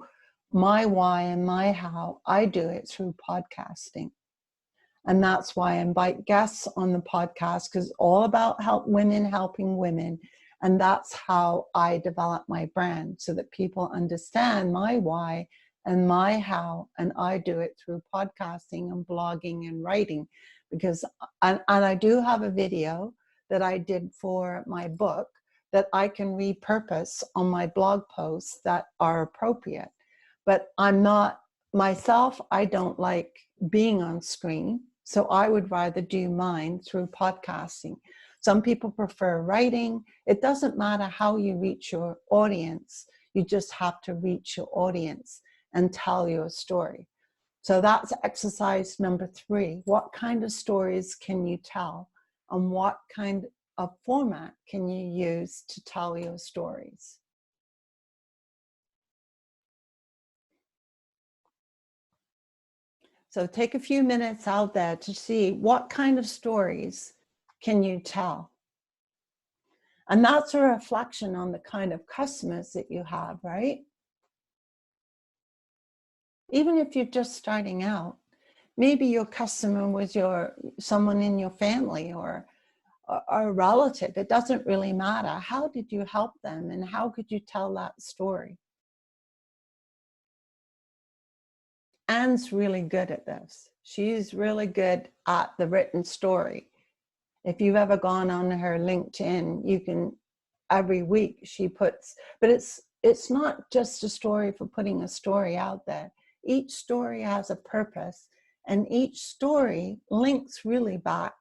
my why and my how, I do it through podcasting. And that's why I invite guests on the podcast, because it's all about women helping women. And that's how I develop my brand, so that people understand my why and my how. And I do it through podcasting and blogging and writing. Because, and I do have a video that I did for my book that I can repurpose on my blog posts that are appropriate. But I'm not, myself, I don't like being on screen. So I would rather do mine through podcasting. Some people prefer writing. It doesn't matter how you reach your audience. You just have to reach your audience and tell your story. So that's exercise number 3. What kind of stories can you tell? And what kind of format can you use to tell your stories? So take a few minutes out there to see what kind of stories can you tell. And that's a reflection on the kind of customers that you have, right? Even if you're just starting out, maybe your customer was someone in your family or a relative. It doesn't really matter. How did you help them and how could you tell that story? Anne's really good at this. She's really good at the written story. If you've ever gone on her LinkedIn, you can, every week she puts, but it's not just a story for putting a story out there. Each story has a purpose, and each story links really back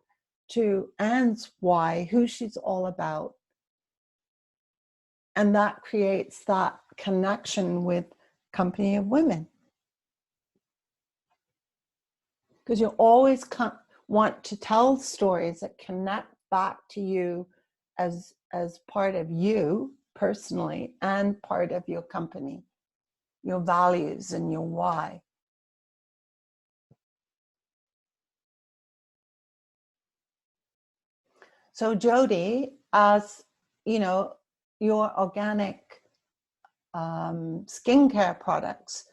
to Anne's why, who she's all about. And that creates that connection with Company of Women. Because you always want to tell stories that connect back to you as part of you personally and part of your company, your values and your why. So Jody, as you know, your organic skincare products,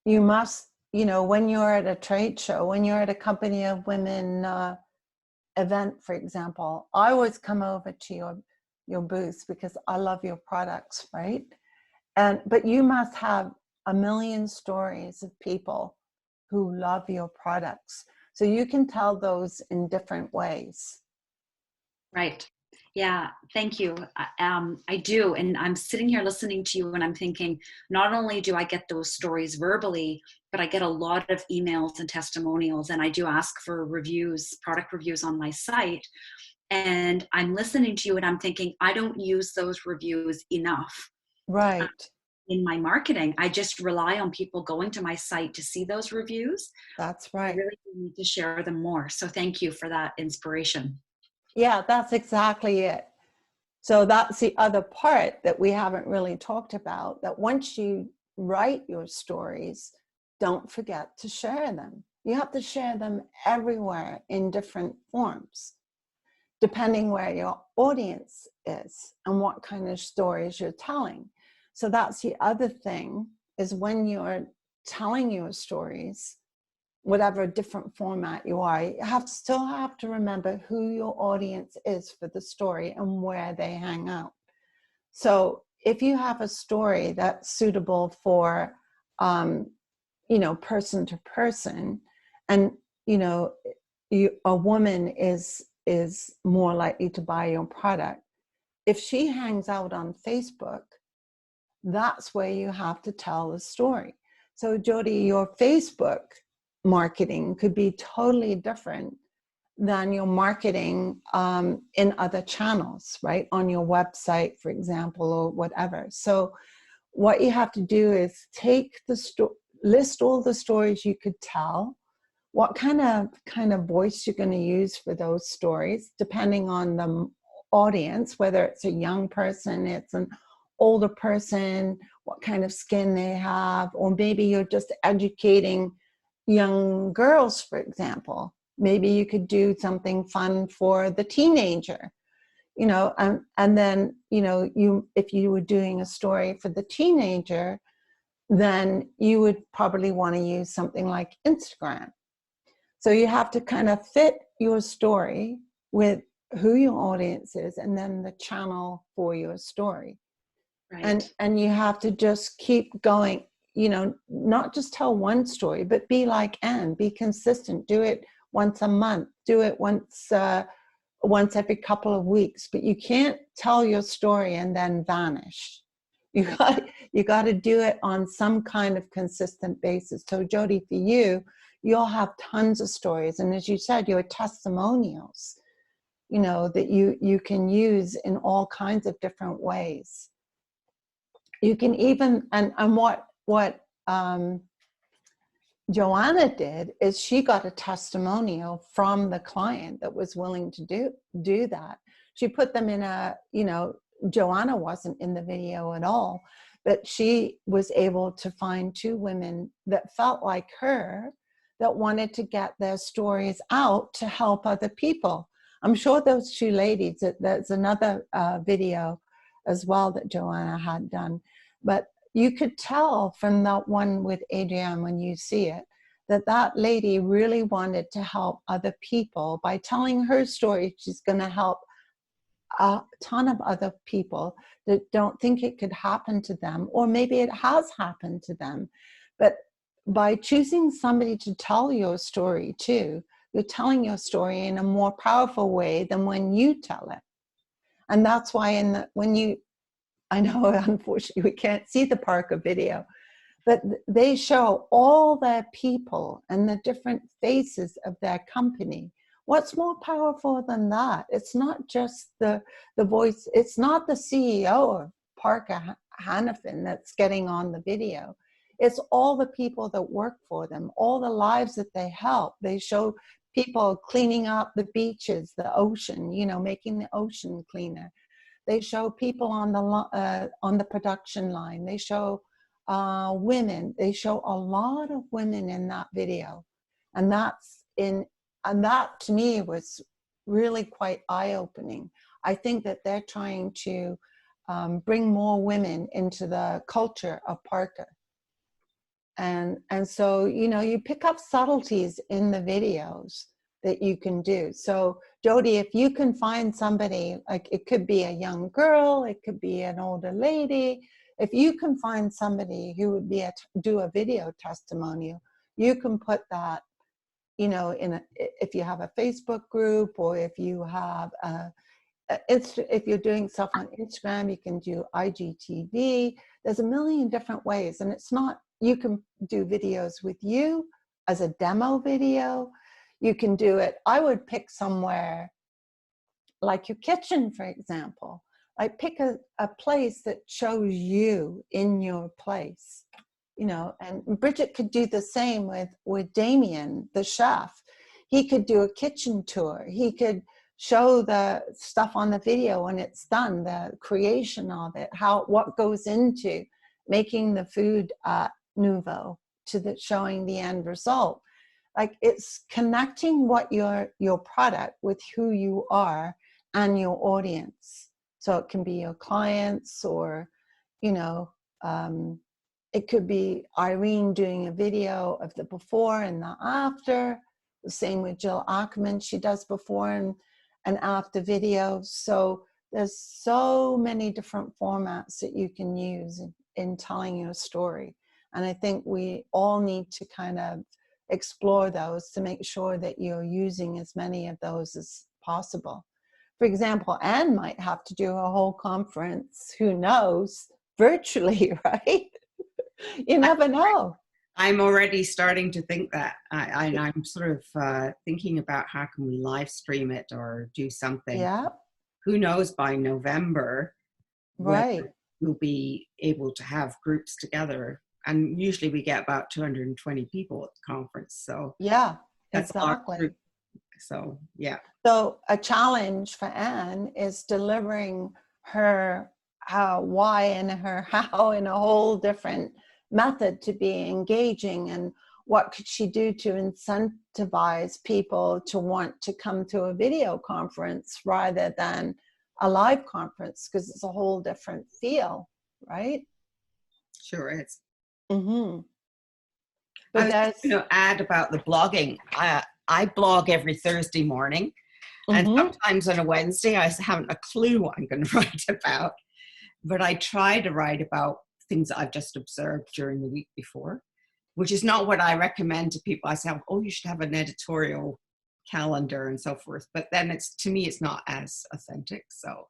you must, you know, when you're at a trade show, when you're at a Company of Women event, for example, I always come over to your booth because I love your products, right? But you must have a million stories of people who love your products. So you can tell those in different ways. Right. Yeah, thank you. I do. And I'm sitting here listening to you and I'm thinking, not only do I get those stories verbally, but I get a lot of emails and testimonials, and I do ask for reviews, product reviews on my site. And I'm listening to you and I'm thinking, I don't use those reviews enough. Right. in my marketing. I just rely on people going to my site to see those reviews. That's I right. really need to share them more. So thank you for that inspiration. Yeah, that's exactly it. So that's the other part that we haven't really talked about, that once you write your stories, don't forget to share them. You have to share them everywhere in different forms, depending where your audience is and what kind of stories you're telling. So that's the other thing, is when you're telling your stories, whatever different format you are, you still have to remember who your audience is for the story and where they hang out. So if you have a story that's suitable for, person to person, and, a woman is more likely to buy your product, if she hangs out on Facebook, that's where you have to tell the story. So Jody, your Facebook marketing could be totally different than your marketing in other channels, right? On your website, for example, or whatever. So what you have to do is take list all the stories you could tell, what kind of voice you're going to use for those stories, depending on the audience, whether it's a young person, it's an older person, what kind of skin they have, or maybe you're just educating young girls, for example. Maybe you could do something fun for the teenager, and then, if you were doing a story for the teenager, then you would probably want to use something like Instagram. So you have to kind of fit your story with who your audience is and then the channel for your story. Right. And you have to just keep going, not just tell one story, but be like Anne, be consistent. Do it once a month, do it once every couple of weeks, but you can't tell your story and then vanish. You got to do it on some kind of consistent basis. So Jody, for you, you'll have tons of stories. And as you said, your testimonials, that you can use in all kinds of different ways. You can even, and what Joanna did is she got a testimonial from the client that was willing to do that. She put them in Joanna wasn't in the video at all, but she was able to find 2 women that felt like her, that wanted to get their stories out to help other people. I'm sure those 2 ladies, there's another video as well that Joanna had done, but you could tell from that one with Adrienne when you see it, that lady really wanted to help other people by telling her story. She's going to help a ton of other people that don't think it could happen to them, or maybe it has happened to them. But by choosing somebody to tell your story to, you're telling your story in a more powerful way than when you tell it. And that's why I know unfortunately we can't see the Parker video, but they show all their people and the different faces of their company. What's more powerful than that? It's not just the voice. It's not the CEO of Parker Hannifin that's getting on the video. It's all the people that work for them, all the lives that they help. They show people cleaning up the beaches, the ocean, making the ocean cleaner. They show people on the production line. They show women. They show a lot of women in that video, and that to me was really quite eye-opening. I think that they're trying to bring more women into the culture of Parker, and so you pick up subtleties in the videos that you can do. So Jody, if you can find somebody, like it could be a young girl, it could be an older lady, if you can find somebody who would do a video testimonial, you can put that, if you have a Facebook group, or if you have if you're doing stuff on Instagram, you can do IGTV. There's a million different ways, and it's not, you can do videos with you as a demo video. You can do it, I would pick somewhere like your kitchen, for example, Like pick a place that shows you in your place, you know, and Bridget could do the same with Damien, the chef. He could do a kitchen tour. He could show the stuff on the video when it's done, the creation of it, what goes into making the food nouveau to showing the end result. Like it's connecting what your product with who you are and your audience. So it can be your clients, or, you know, it could be Irene doing a video of the before and the after. The same with Jill Ackerman, she does before and after videos. So there's so many different formats that you can use in telling your story. And I think we all need to kind of explore those to make sure that you're using as many of those as possible. For example, Anne might have to do a whole conference, who knows, virtually, right? You never know. I'm already starting to think that. I'm sort of thinking about how can we live stream it or do something. Yeah. Who knows, by November, Right. we'll be able to have groups together. And usually we get about 220 people at the conference. So yeah, that's exactly. So yeah. So a challenge for Anne is delivering her why and her how in a whole different method to be engaging, and what could she do to incentivize people to want to come to a video conference rather than a live conference, because it's a whole different feel, right? Sure is. Mm-hmm. I But was there's going to add about the blogging. I blog every Thursday morning, and sometimes on a Wednesday I haven't a clue what I'm going to write about, but I try to write about things that I've just observed during the week before, which is not what I recommend to people. I say, oh, you should have an editorial calendar and so forth, but then to me it's not as authentic. So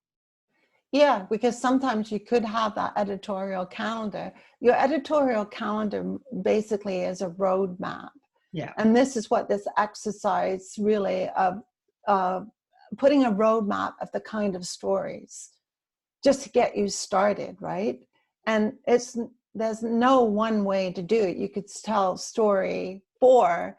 yeah, because sometimes you could have that editorial calendar. Your editorial calendar basically is a roadmap. Yeah. And this is what this exercise really of putting a roadmap of the kind of stories just to get you started, right? And there's no one way to do it. You could tell story 4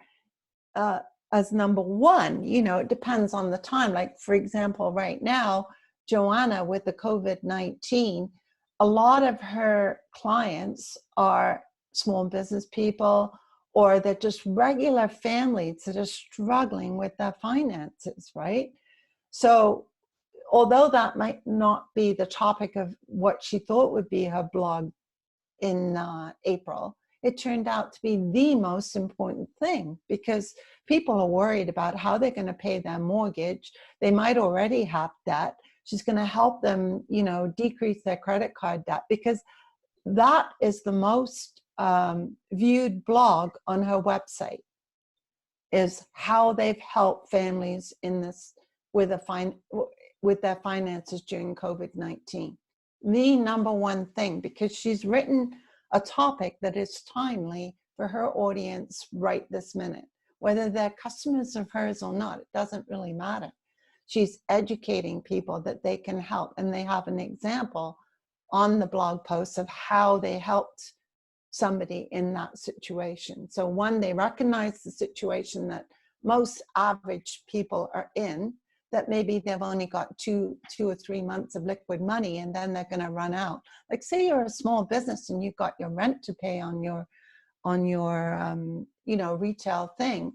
as number 1. You know, it depends on the time. Like, for example, right now, Joanna with the COVID-19, a lot of her clients are small business people, or they're just regular families that are struggling with their finances, right? So although that might not be the topic of what she thought would be her blog in April, it turned out to be the most important thing, because people are worried about how they're going to pay their mortgage. They might already have debt. She's going to help them, you know, decrease their credit card debt, because that is the most viewed blog on her website, is how they've helped families in this with their finances during COVID-19. The number one thing, because she's written a topic that is timely for her audience right this minute. Whether they're customers of hers or not, it doesn't really matter. She's educating people that they can help, and they have an example on the blog post of how they helped somebody in that situation. So one, they recognize the situation that most average people are in, that maybe they've only got two or 3 months of liquid money, and then they're going to run out. Like, say you're a small business and you've got your rent to pay on your you know, retail thing,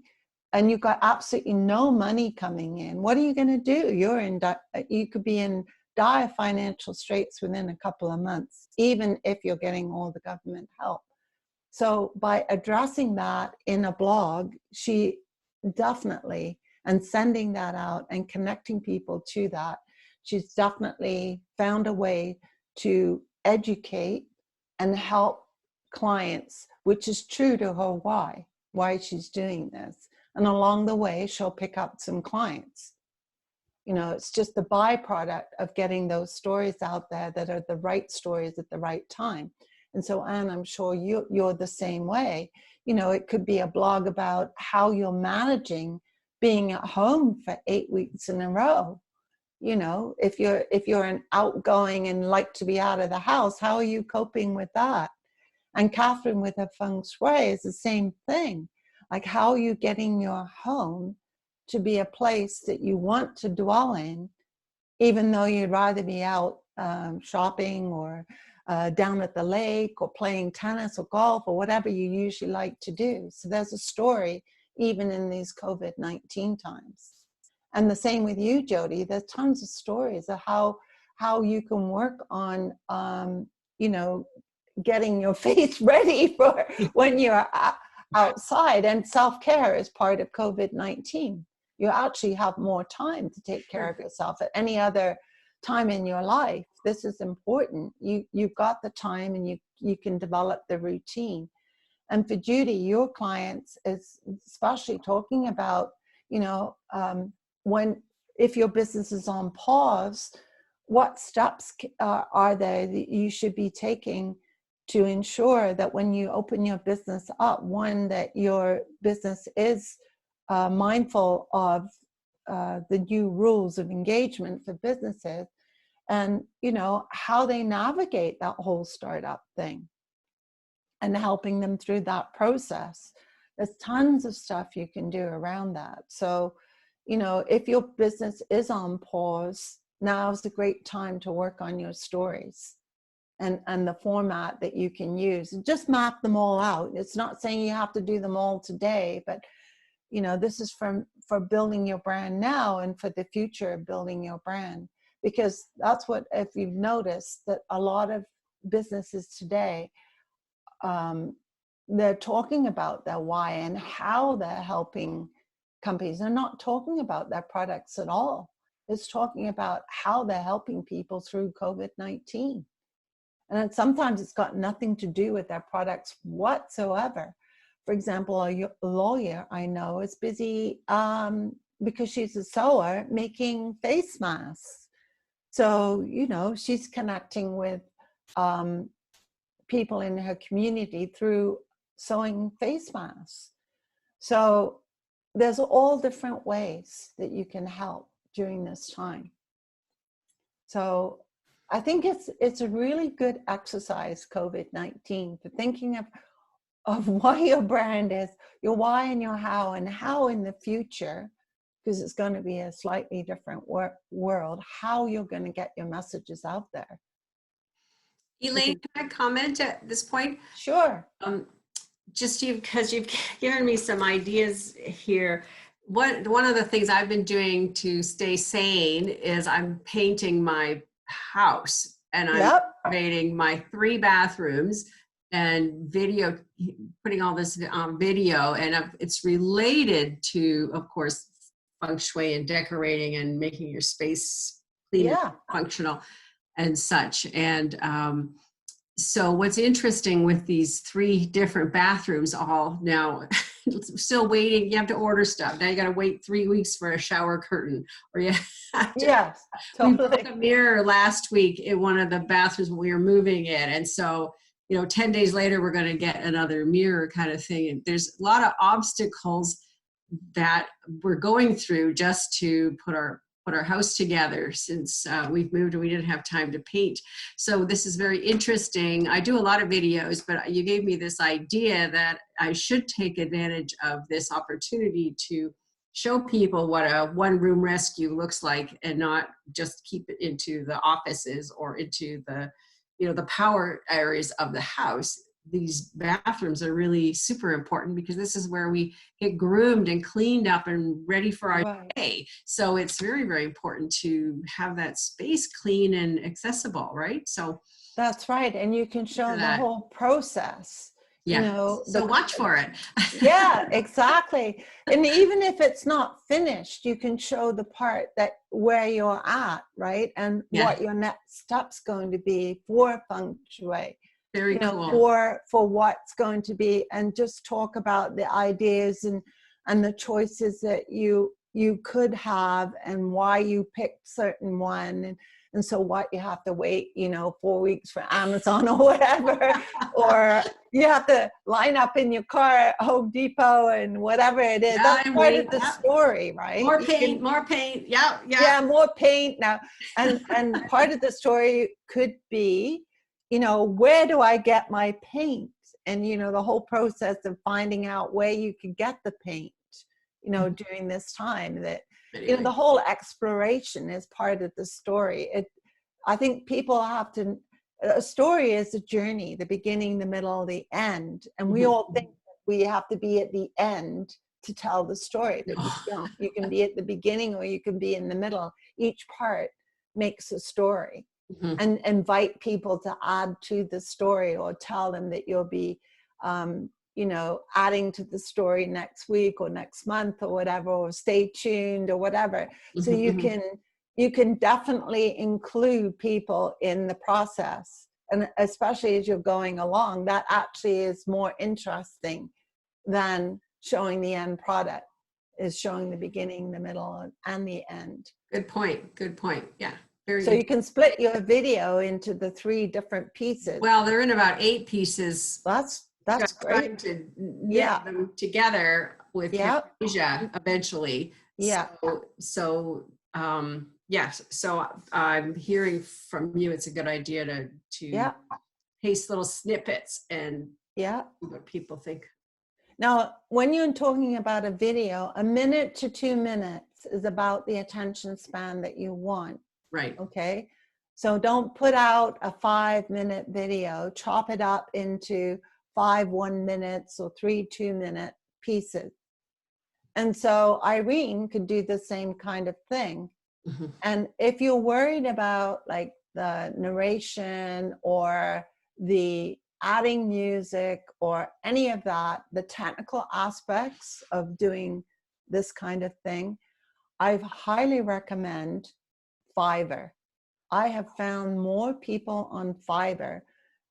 and you've got absolutely no money coming in. What are you going to do? You could be in dire financial straits within a couple of months, even if you're getting all the government help. So by addressing that in a blog, she definitely, and sending that out and connecting people to that, she's definitely found a way to educate and help clients, which is true to her why she's doing this. And along the way, she'll pick up some clients. You know, it's just the byproduct of getting those stories out there that are the right stories at the right time. And so, Anne, I'm sure you're the same way. You know, it could be a blog about how you're managing being at home for 8 weeks in a row. you know, if you're an outgoing and like to be out of the house, how are you coping with that? And Catherine with her feng shui is the same thing. Like, how are you getting your home to be a place that you want to dwell in, even though you'd rather be out shopping or down at the lake or playing tennis or golf or whatever you usually like to do. So there's a story even in these COVID-19 times. And the same with you, Jody. There's tons of stories of how you can work on, you know, getting your face ready for when you're outside. And self-care is part of COVID-19. You actually have more time to take care of yourself at any other time in your life. This is important. You've got the time, and you can develop the routine. And for Judy, your clients is especially talking about, you know, if your business is on pause, what steps are there that you should be taking to ensure that when you open your business up, one, that your business is mindful of the new rules of engagement for businesses, and, you know, how they navigate that whole startup thing and helping them through that process. There's tons of stuff you can do around that. So, you know, if your business is on pause, now's a great time to work on your stories and the format that you can use. Just map them all out. It's not saying you have to do them all today, but, you know, this is for building your brand now and for the future of building your brand. Because that's what, if you've noticed, that a lot of businesses today, they're talking about their why and how they're helping companies. They're not talking about their products at all. It's talking about how they're helping people through COVID-19. And sometimes it's got nothing to do with their products whatsoever. For example, a lawyer I know is busy because she's a sewer making face masks. So, you know, she's connecting with people in her community through sewing face masks. So there's all different ways that you can help during this time. So I think it's a really good exercise, COVID-19, for thinking of what your brand is, your why and your how, and how in the future, because it's going to be a slightly different world, how you're going to get your messages out there. Elaine, can I comment at this point? Sure. Just because you've given me some ideas here. One of the things I've been doing to stay sane is I'm painting my house, and I'm renovating my 3 bathrooms and putting all this on video, and it's related to, of course, feng shui and decorating and making your space clean and functional and such. And so what's interesting with these 3 different bathrooms, all now still waiting, you have to order stuff. Now you got to wait 3 weeks for a shower curtain, or you have to, we broke a mirror last week in one of the bathrooms when we were moving in. And so, you know, 10 days later, we're going to get another mirror kind of thing. And there's a lot of obstacles that we're going through just to put our house together, since we've moved and we didn't have time to paint. So this is very interesting. I do a lot of videos, but you gave me this idea that I should take advantage of this opportunity to show people what a 1-room rescue looks like, and not just keep it into the offices or into the, you know, the power areas of the house. These bathrooms are really super important, because this is where we get groomed and cleaned up and ready for our day. So it's very, very important to have that space clean and accessible, right? So that's right. And you can show the whole process. Yeah. You know, so watch for it. Yeah, exactly. And even if it's not finished, you can show the part that where you're at, right? And what your next step's going to be for feng shui. Very cool. For what's going to be, and just talk about the ideas and the choices that you could have, and why you picked certain one. And And so what, you have to wait, 4 weeks for Amazon or whatever, or you have to line up in your car at Home Depot and whatever it is. Yeah, That's and part wait, of the yeah. story, right? More You paint, can- more paint. Yeah, yeah. yeah, more paint now. And part of the story could be, where do I get my paint? And, the whole process of finding out where you could get the paint, during this time, that, Anyway. the whole exploration is part of the story. I think people have to, a story is a journey, the beginning, the middle, the end. And we all think that we have to be at the end to tell the story, but you don't. You can be at the beginning or you can be in the middle. Each part makes a story. And invite people to add to the story, or tell them that you'll be adding to the story next week or next month or whatever, or stay tuned or whatever. So you can definitely include people in the process, and especially as you're going along, that actually is more interesting than showing the end product, is showing the beginning, the middle, and the end. Good point. Good point. Yeah. Very So you can split your video into the 3 different pieces. Well, they're in about 8 pieces. That's Just trying great. to knit them together with Asia eventually. Yeah. Yes. So I'm hearing from you, it's a good idea to paste little snippets and see what people think. Now, when you're talking about a video, 1 minute to 2 minutes is about the attention span that you want. Right. Okay. So don't put out a 5-minute video, chop it up into 5 1-minutes or 3 2-minute pieces. And so Irene could do the same kind of thing. And if you're worried about like the narration or the adding music or any of that, the technical aspects of doing this kind of thing, I highly recommend Fiverr. I have found more people on Fiverr.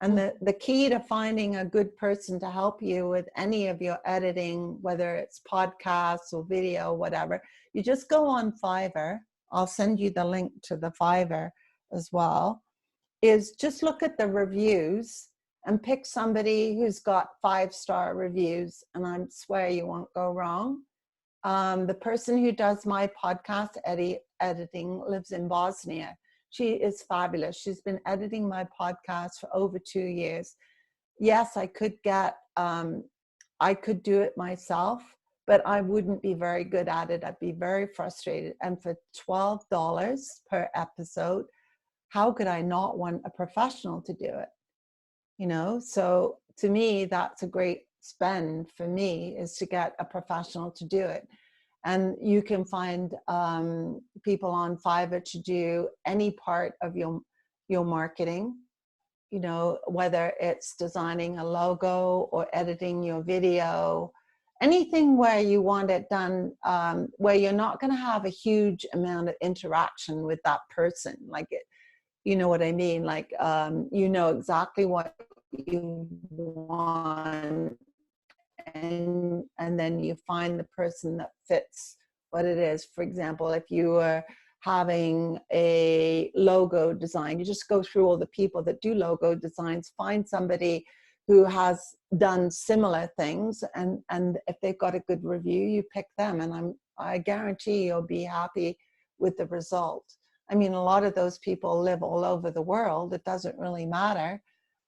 And the key to finding a good person to help you with any of your editing, whether it's podcasts or video, whatever, you just go on Fiverr. I'll send you the link to the Fiverr as well, is just look at the reviews and pick somebody who's got 5-star reviews, and I swear you won't go wrong. The person who does my podcast editing lives in Bosnia. She is fabulous. She's been editing my podcast for over 2 years. Yes, I could do it myself, but I wouldn't be very good at it. I'd be very frustrated. And for $12 per episode, how could I not want a professional to do it? So to me, that's a great spend for me, is to get a professional to do it. And you can find people on Fiverr to do any part of your marketing, whether it's designing a logo or editing your video, anything where you want it done, where you're not going to have a huge amount of interaction with that person. Like, you know what I mean? Like, exactly what you want. And then you find the person that fits what it is. For example, if you are having a logo design, you just go through all the people that do logo designs, find somebody who has done similar things, and if they've got a good review, you pick them, and I guarantee you'll be happy with the result. I mean, a lot of those people live all over the world. It doesn't really matter.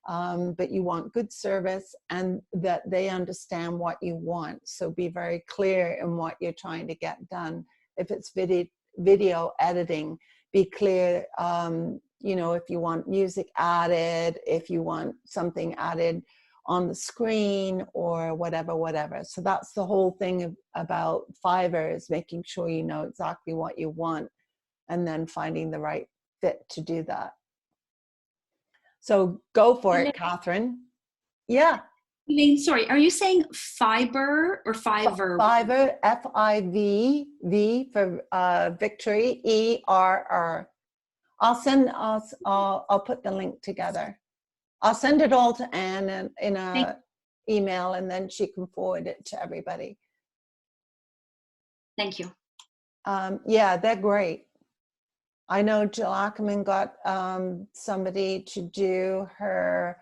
But you want good service and that they understand what you want. So be very clear in what you're trying to get done. If it's video editing, be clear, if you want music added, if you want something added on the screen or whatever. So that's the whole thing about Fiverr, is making sure you know exactly what you want and then finding the right fit to do that. So go for it, Catherine. Yeah. Elaine, sorry, are you saying Fiverr or Fiverr? Fiverr, Fiv for victory, ERR. I'll put the link together. I'll send it all to Anne in a email, and then she can forward it to everybody. Thank you. Yeah, they're great. I know Jill Ackerman got somebody to do her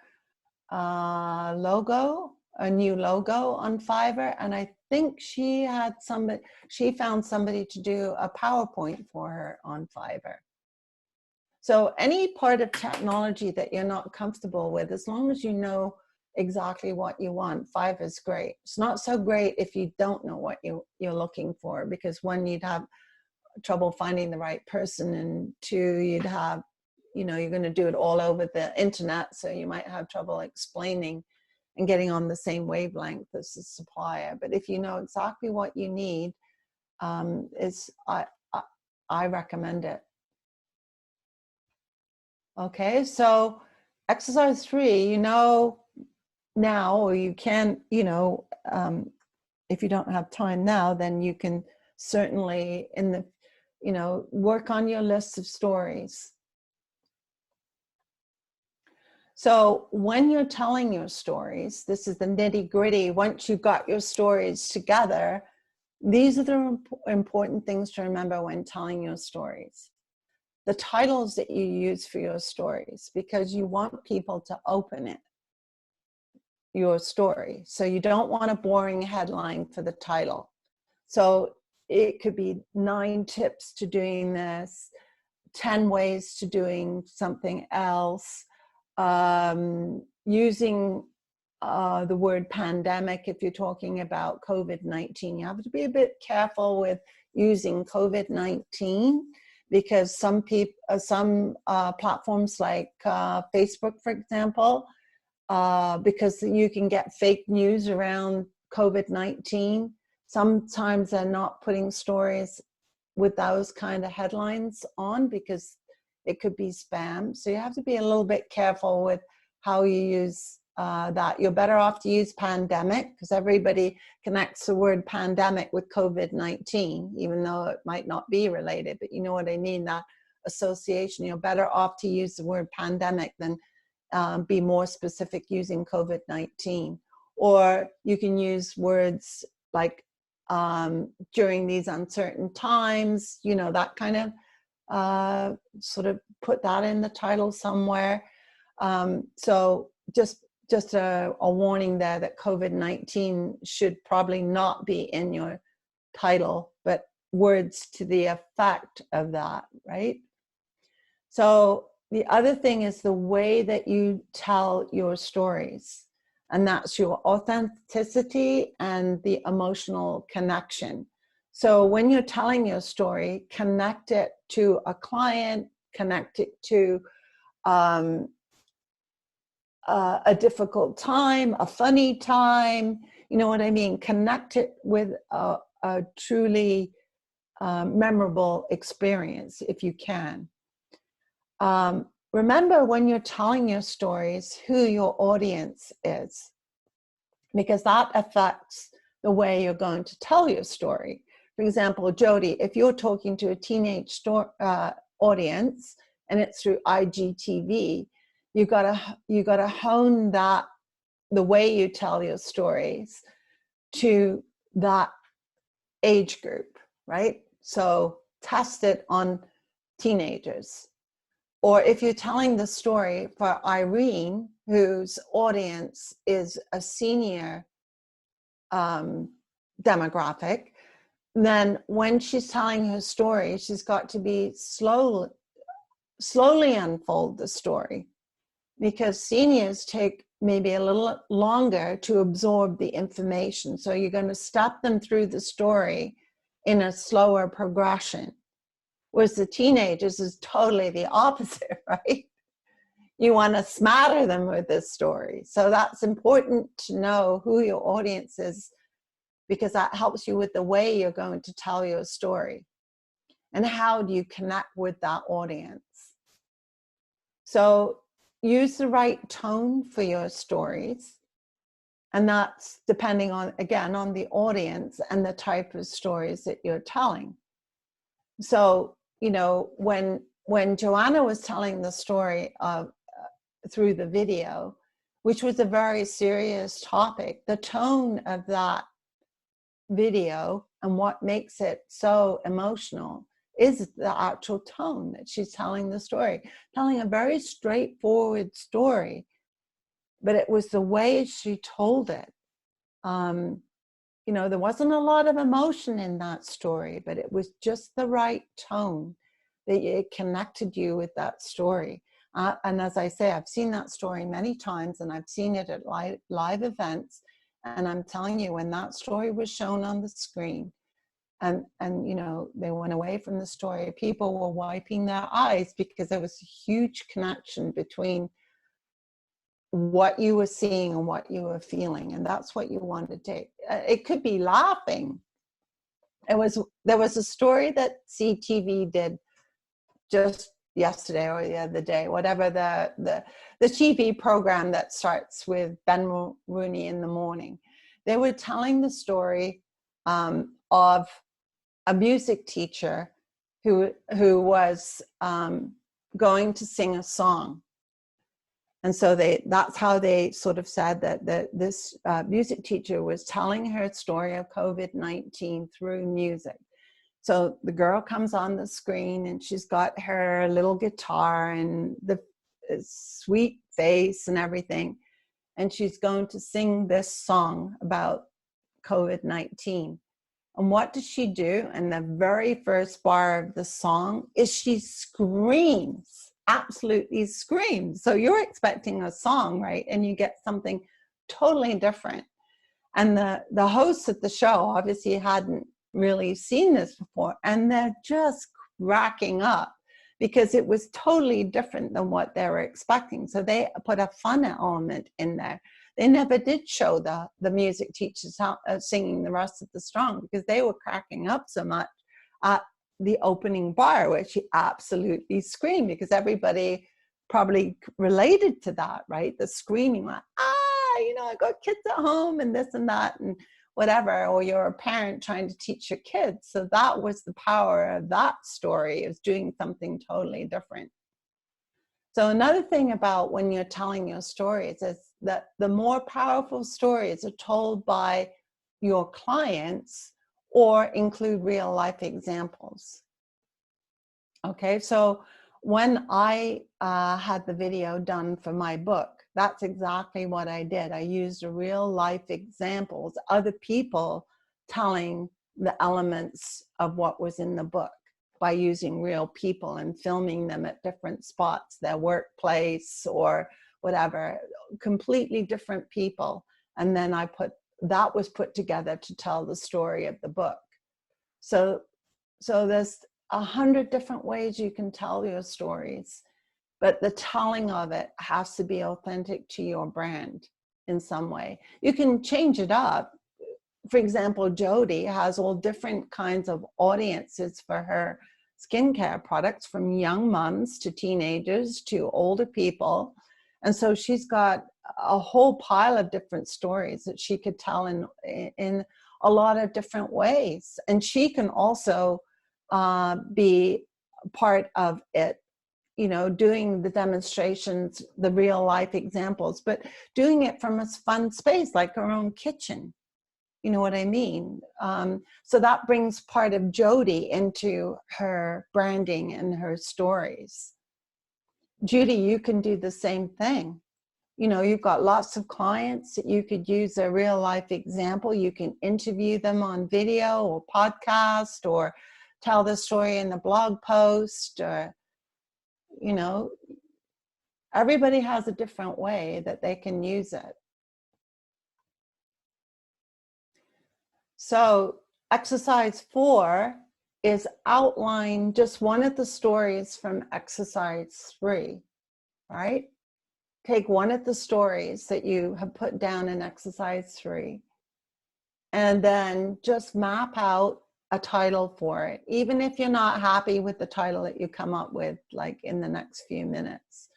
logo, a new logo on Fiverr, and I think she found somebody to do a PowerPoint for her on Fiverr. So any part of technology that you're not comfortable with, as long as you know exactly what you want, Fiverr is great. It's not so great if you don't know what you're looking for, because one, you'd have trouble finding the right person, and two, you'd have, you're going to do it all over the internet, so you might have trouble explaining and getting on the same wavelength as the supplier. But if you know exactly what you need, I recommend it. Okay, so exercise 3, you know now, or you can, if you don't have time now, then you can certainly work on your list of stories. So when you're telling your stories, this is the nitty gritty. Once you've got your stories together, these are the important things to remember when telling your stories. The titles that you use for your stories, because you want people to open it, your story. So you don't want a boring headline for the title. So it could be 9 tips to doing this, 10 ways to doing something else, using the word pandemic if you're talking about COVID-19. You have to be a bit careful with using COVID-19, because some platforms like Facebook, for example, because you can get fake news around COVID-19. Sometimes they're not putting stories with those kind of headlines on, because it could be spam. So you have to be a little bit careful with how you use that. You're better off to use pandemic, because everybody connects the word pandemic with COVID-19, even though it might not be related, but you know what I mean, that association. You're better off to use the word pandemic than be more specific using COVID-19. Or you can use words like during these uncertain times, that kind of sort of put that in the title somewhere. So just a warning there that COVID-19 should probably not be in your title, but words to the effect of that, right? So the other thing is the way that you tell your stories, and that's your authenticity and the emotional connection. So when you're telling your story, connect it to a client, connect it to a difficult time, a funny time, you know what I mean? Connect it with a truly memorable experience if you can. Remember when you're telling your stories who your audience is, because that affects the way you're going to tell your story. For example, Jody, if you're talking to a teenage audience and it's through IGTV, you gotta hone that, the way you tell your stories, to that age group, right? So test it on teenagers. Or if you're telling the story for Irene, whose audience is a senior demographic, then when she's telling her story, she's got to be slowly unfold the story, because seniors take maybe a little longer to absorb the information. So you're going to step them through the story in a slower progression. Whereas the teenagers is totally the opposite, right? You want to smatter them with this story. So that's important to know who your audience is, because that helps you with the way you're going to tell your story. And how do you connect with that audience? So use the right tone for your stories. And that's depending on, again, on the audience and the type of stories that you're telling. So, when Joanna was telling the story of through the video, which was a very serious topic, the tone of that video and what makes it so emotional is the actual tone that she's telling the story, telling a very straightforward story, but it was the way she told it. You know, there wasn't a lot of emotion in that story, but it was just the right tone that it connected you with that story. And as I say, I've seen that story many times, and I've seen it at live events. And I'm telling you, when that story was shown on the screen, and you know, they went away from the story, people were wiping their eyes because there was a huge connection between what you were seeing and what you were feeling. And that's what you want to do. It could be laughing. There was a story that CTV did just yesterday or the other day, whatever, the TV program that starts with Ben Rooney in the morning. They were telling the story of a music teacher who was going to sing a song. And so that's how they sort of said that this music teacher was telling her story of COVID-19 through music. So the girl comes on the screen and she's got her little guitar and the sweet face and everything. And she's going to sing this song about COVID-19. And what does she do? And the very first bar of the song is she screams, absolutely screams. So you're expecting a song, right? And you get something totally different. And the hosts of the show obviously hadn't really seen this before, and they're just cracking up because it was totally different than what they were expecting. So they put a fun element in there. They never did show the music teachers singing the rest of the song because they were cracking up so much at the opening bar, where she absolutely screamed, because everybody probably related to that, right? The screaming, like, you know, I got kids at home and this and that and whatever, or you're a parent trying to teach your kids. So that was the power of that story, is doing something totally different. So another thing about when you're telling your stories is that the more powerful stories are told by your clients or include real life examples. Okay, so when I had the video done for my book, that's exactly what I did. I used a real life examples, other people telling the elements of what was in the book by using real people and filming them at different spots, their workplace or whatever, completely different people. And then that was put together to tell the story of the book. So there's 100 different ways you can tell your stories, but the telling of it has to be authentic to your brand in some way. You can change it up. For example, Jody has all different kinds of audiences for her skincare products, from young moms to teenagers to older people. And so she's got a whole pile of different stories that she could tell in a lot of different ways. And she can also be part of it, you know, doing the demonstrations, the real life examples, but doing it from a fun space like her own kitchen. You know what I mean? So that brings part of Jody into her branding and her stories. Judy, you can do the same thing. You know, you've got lots of clients that you could use a real life example. You can interview them on video or podcast, or tell the story in the blog post, or, you know, everybody has a different way that they can use it. So exercise 4 is outline just one of the stories from exercise 3, right? Take one of the stories that you have put down in exercise 3, and then just map out a title for it, even if you're not happy with the title that you come up with, like in the next few minutes.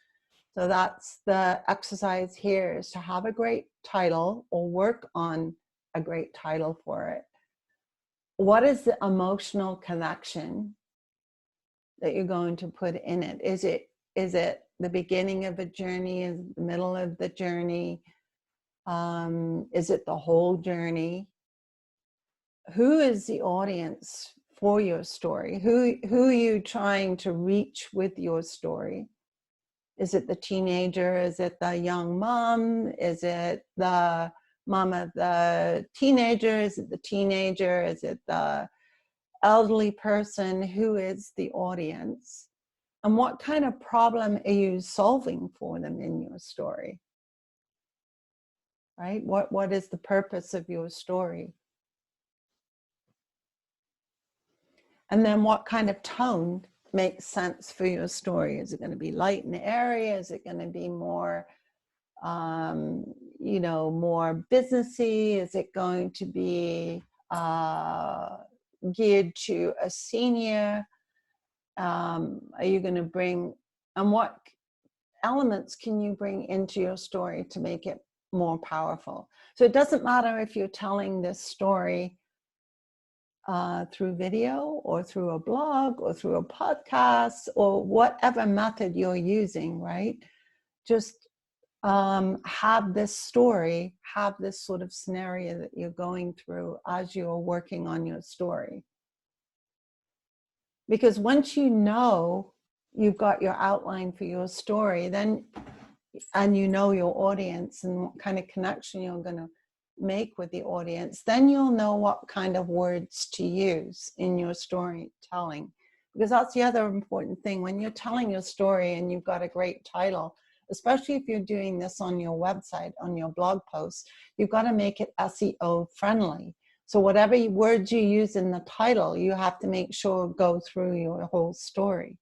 So that's the exercise here, is to have a great title or work on a great title for it. What is the emotional connection that you're going to put in it? Is it the beginning of a journey? Is it the middle of the journey? Is it the whole journey? Who is the audience for your story? Who are you trying to reach with your story? Is it the teenager? Is it the young mom? Is it the mom of the teenager? Is it the teenager? Is it the elderly person? Who is the audience? And what kind of problem are you solving for them in your story? Right? What is the purpose of your story? And then what kind of tone makes sense for your story? Is it going to be light and airy? Is it going to be more, you know, more businessy? Is it going to be geared to a senior? Are you going to bring, and what elements can you bring into your story to make it more powerful? So it doesn't matter if you're telling this story through video or through a blog or through a podcast or whatever method you're using, right? Just have this story, have this sort of scenario that you're going through as you're working on your story. Because once you know you've got your outline for your story, then, and you know your audience and what kind of connection you're going to make with the audience, then you'll know what kind of words to use in your storytelling. Because that's the other important thing. When you're telling your story and you've got a great title, especially if you're doing this on your website, on your blog posts, you've got to make it SEO friendly. So whatever words you use in the title, you have to make sure go through your whole story.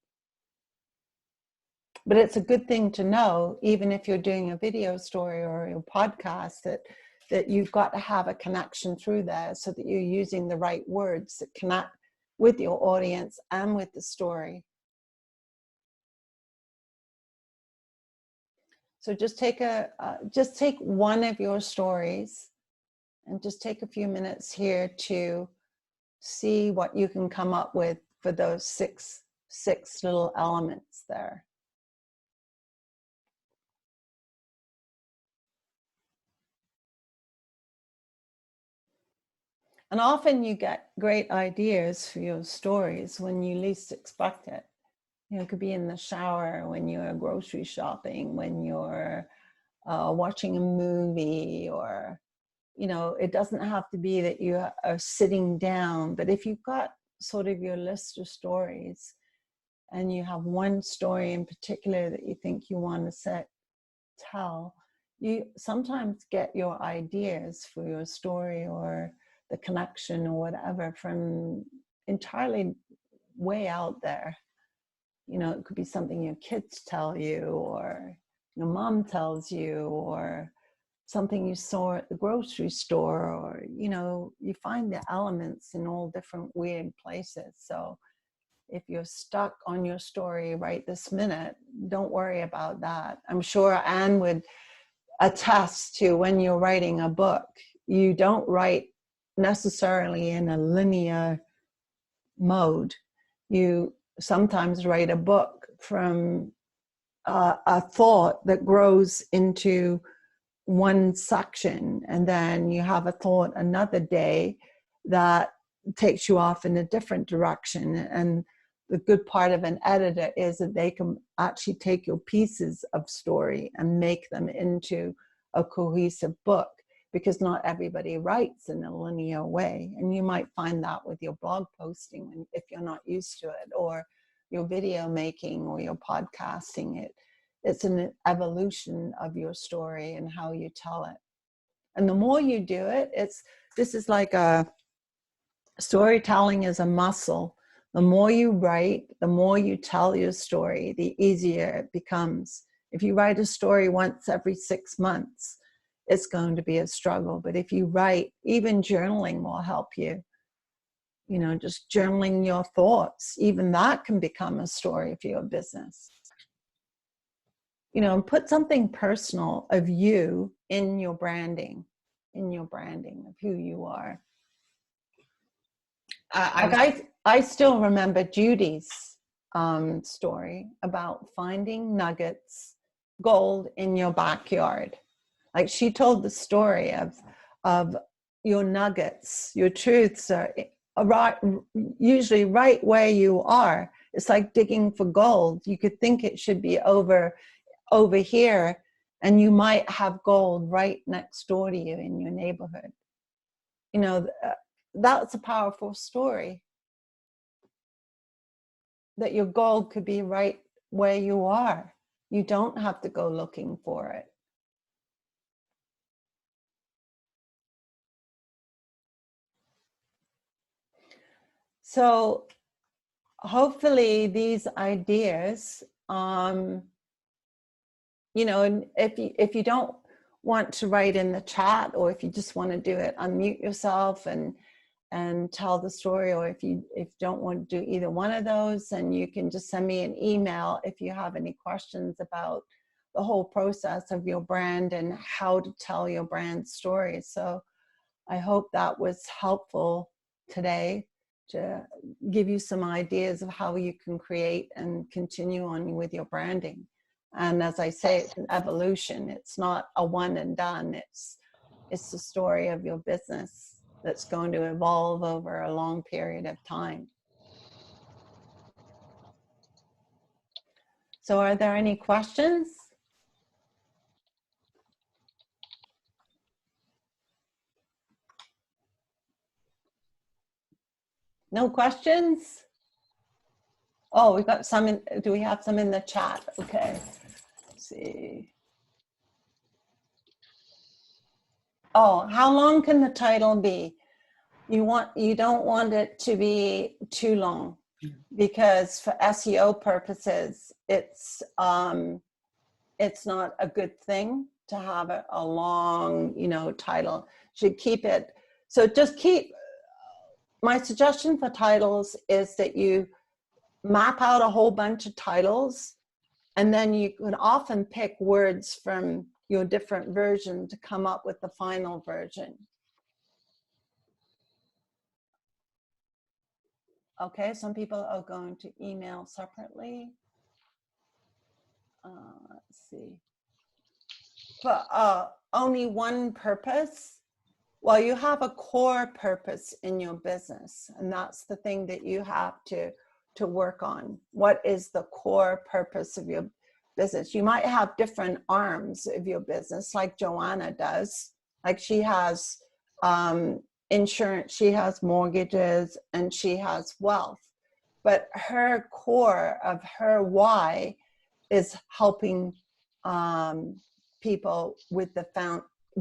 But it's a good thing to know, even if you're doing a video story or a podcast, that you've got to have a connection through there so that you're using the right words that connect with your audience and with the story. So just take one of your stories and just take a few minutes here to see what you can come up with for those six little elements there. And often you get great ideas for your stories when you least expect it. You know, it could be in the shower, when you're grocery shopping, when you're watching a movie, or, you know, it doesn't have to be that you are sitting down, but if you've got sort of your list of stories and you have one story in particular that you think you want to tell, you sometimes get your ideas for your story or the connection or whatever from entirely way out there. You know, it could be something your kids tell you, or your mom tells you, or something you saw at the grocery store, or, you know, you find the elements in all different weird places. So if you're stuck on your story right this minute, don't worry about that. I'm sure Anne would attest to, when you're writing a book, you don't write necessarily in a linear mode. You sometimes write a book from a thought that grows into one section, and then you have a thought another day that takes you off in a different direction. And the good part of an editor is that they can actually take your pieces of story and make them into a cohesive book, because not everybody writes in a linear way. And you might find that with your blog posting if you're not used to it, or your video making or your podcasting. It's an evolution of your story and how you tell it. And the more you do it, this is like storytelling is a muscle. The more you write, the more you tell your story, the easier it becomes. If you write a story once every 6 months, it's going to be a struggle. But if you write, even journaling will help you. You know, just journaling your thoughts, even that can become a story for your business. You know, and put something personal of you in your branding of who you are. I still remember Judy's story about finding nuggets, gold in your backyard. Like, she told the story of your nuggets, your truths are usually right where you are. It's like digging for gold. You could think it should be over here, and you might have gold right next door to you in your neighborhood. You know, that's a powerful story, that your gold could be right where you are. You don't have to go looking for it. So hopefully these ideas, you know, and if you don't want to write in the chat, or if you just want to do it, unmute yourself and tell the story, or if you don't want to do either one of those, then you can just send me an email if you have any questions about the whole process of your brand and how to tell your brand story. So I hope that was helpful today to give you some ideas of how you can create and continue on with your branding. And as I say, it's an evolution. It's not a one and done. It's the story of your business that's going to evolve over a long period of time. So are there any questions? No questions? Oh, we got some in, do we have some in the chat? Okay, let's see. Oh, how long can the title be? You don't want it to be too long, because for SEO purposes, it's not a good thing to have a long, you know, title. Should keep it. So just keep. My suggestion for titles is that you map out a whole bunch of titles, and then you can often pick words from your different version to come up with the final version. Okay, some people are going to email separately. Let's see. But only one purpose. Well, you have a core purpose in your business, and that's the thing that you have to work on. What is the core purpose of your business? You might have different arms of your business, like Joanna does. Like she has insurance, she has mortgages, and she has wealth. But her core of her why is helping people with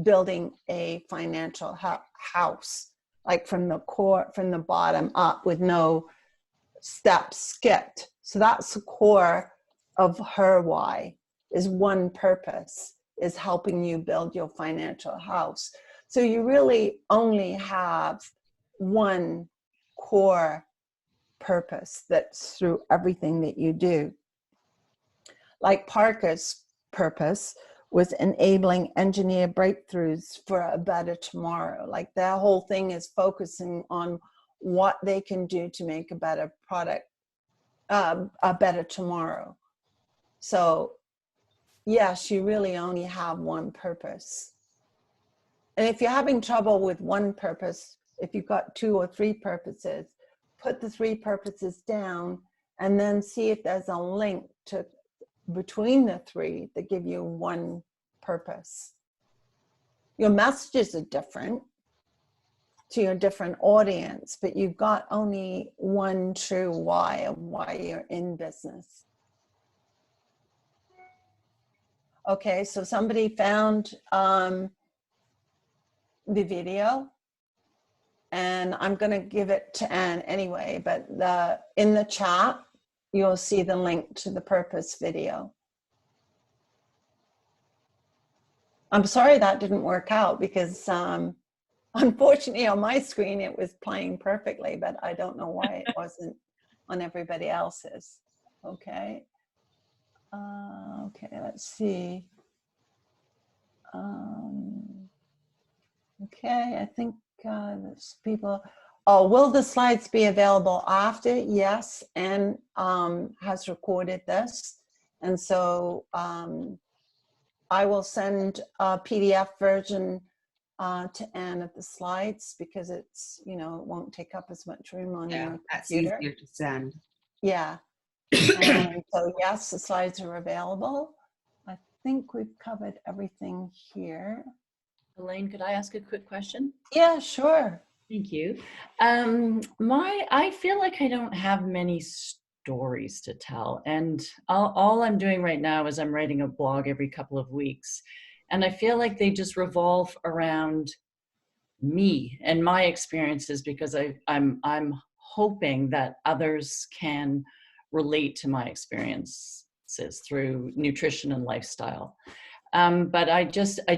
building a financial house, like from the core, from the bottom up, with no steps skipped. So that's the core of her why, is one purpose, is helping you build your financial house. So you really only have one core purpose that's through everything that you do. Like Parker's purpose was enabling engineer breakthroughs for a better tomorrow. Like their whole thing is focusing on what they can do to make a better product, a better tomorrow. So yes, you really only have one purpose. And if you're having trouble with one purpose, if you've got 2 or 3 purposes, put the 3 purposes down and then see if there's a link between the 3 that give you one purpose. Your messages are different to your different audience, but you've got only one true why of why you're in business. Okay, so somebody found the video, and I'm going to give it to Anne anyway, but in the chat, you'll see the link to the purpose video. I'm sorry that didn't work out, because unfortunately on my screen it was playing perfectly, but I don't know why it wasn't on everybody else's. Okay. Okay, let's see. Okay, I think there's people. Oh, will the slides be available after? Yes, Anne has recorded this. And so I will send a PDF version to Anne of the slides because it's, you know, it won't take up as much room on Yeah, your that's computer. easier to send. Yeah. And so yes, the slides are available. I think we've covered everything here. Elaine, could I ask a quick question? Yeah, sure. Thank you. I feel like I don't have many stories to tell, and all I'm doing right now is I'm writing a blog every couple of weeks, and I feel like they just revolve around me and my experiences because I'm hoping that others can relate to my experiences through nutrition and lifestyle. But I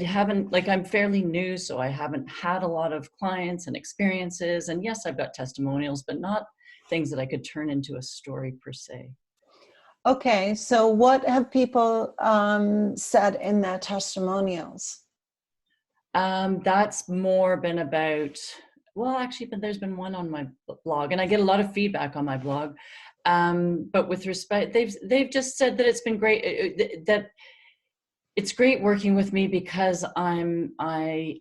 haven't, like, I'm fairly new, so I haven't had a lot of clients and experiences. And yes, I've got testimonials, but not things that I could turn into a story per se. Okay, so what have people said in their testimonials? That's more been about, well, actually, but there's been one on my blog, and I get a lot of feedback on my blog. But with respect, they've just said that it's been great, that it's great working with me because I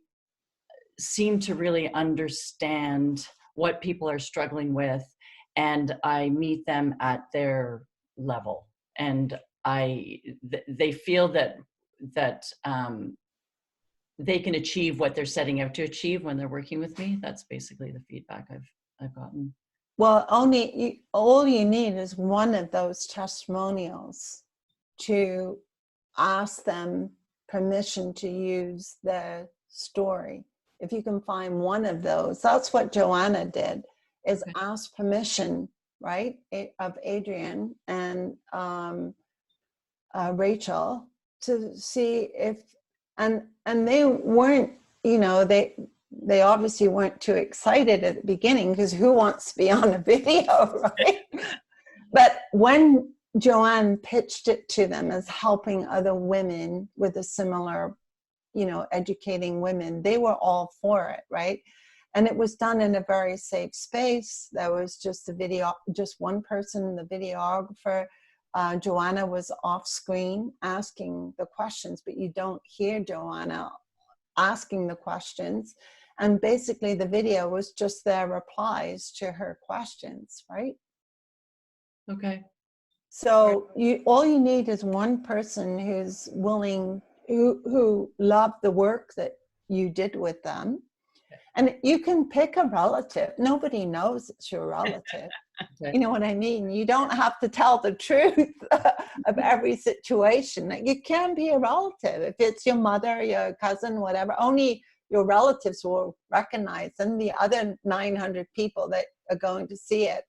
seem to really understand what people are struggling with, and I meet them at their level, and they feel that they can achieve what they're setting out to achieve when they're working with me. That's basically the feedback I've gotten. Well, all you need is one of those testimonials to ask them permission to use their story. If you can find one of those, that's what Joanna did, is ask permission, right, of Adrian and Rachel to see if, and they weren't, you know, they obviously weren't too excited at the beginning because who wants to be on a video, right? But when Joanne pitched it to them as helping other women with a similar, you know, educating women, they were all for it, right? And it was done in a very safe space. There was just one person, the videographer. Joanna was off screen asking the questions, but you don't hear Joanna asking the questions. And basically the video was just their replies to her questions, right? Okay. So all you need is one person who's willing, who loved the work that you did with them. And you can pick a relative. Nobody knows it's your relative. Okay. You know what I mean? You don't have to tell the truth of every situation. You can be a relative. If it's your mother, your cousin, whatever, only your relatives will recognize them. The other 900 people that are going to see it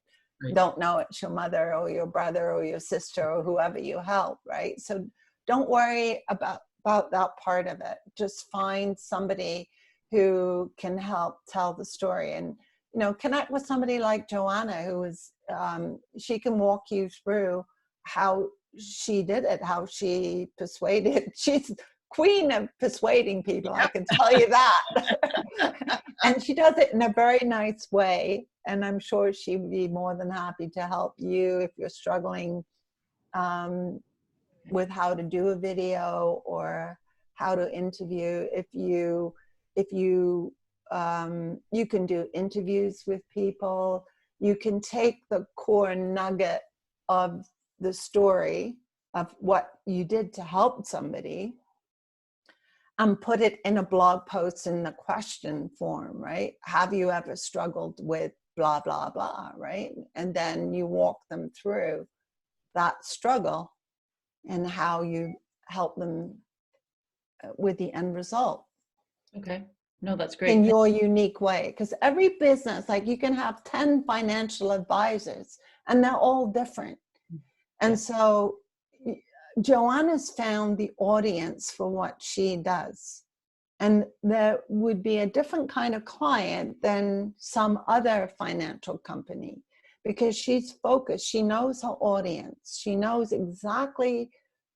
don't know it's your mother or your brother or your sister or whoever you help, right? So don't worry about that part of it. Just find somebody who can help tell the story, and you know, connect with somebody like Joanna, who is she can walk you through how she did it, how she persuaded. She's queen of persuading people, I can tell you that. And she does it in a very nice way, and I'm sure she'd be more than happy to help you if you're struggling with how to do a video or how to interview. You can do interviews with people. You can take the core nugget of the story of what you did to help somebody and put it in a blog post in the question form, right? Have you ever struggled with blah, blah, blah, right? And then you walk them through that struggle and how you help them with the end result. Okay. No, that's great. In your unique way. Because every business, like you can have 10 financial advisors and they're all different. And so Joanna's found the audience for what she does. And there would be a different kind of client than some other financial company because she's focused. She knows her audience. She knows exactly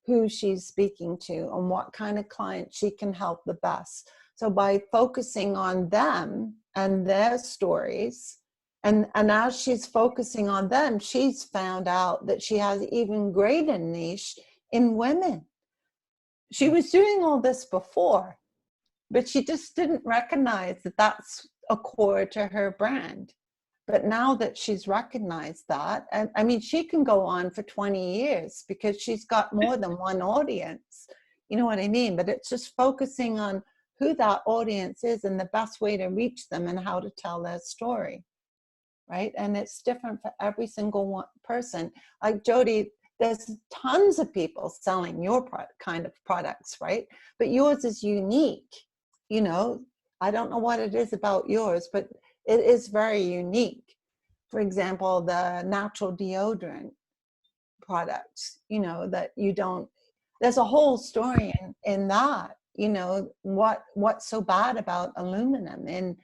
who she's speaking to and what kind of client she can help the best. So by focusing on them and their stories, and as she's focusing on them, she's found out that she has even greater niche in women. She was doing all this before, but she just didn't recognize that that's a core to her brand. But now that she's recognized that, and I mean, she can go on for 20 years because she's got more than one audience. You know what I mean? But it's just focusing on who that audience is and the best way to reach them and how to tell their story, right? And it's different for every single one person. Like Jody, there's tons of people selling your kind of products, right? But yours is unique. You know, I don't know what it is about yours, but it is very unique. For example, the natural deodorant products, you know, that you don't, there's a whole story in that, you know, what's so bad about aluminum in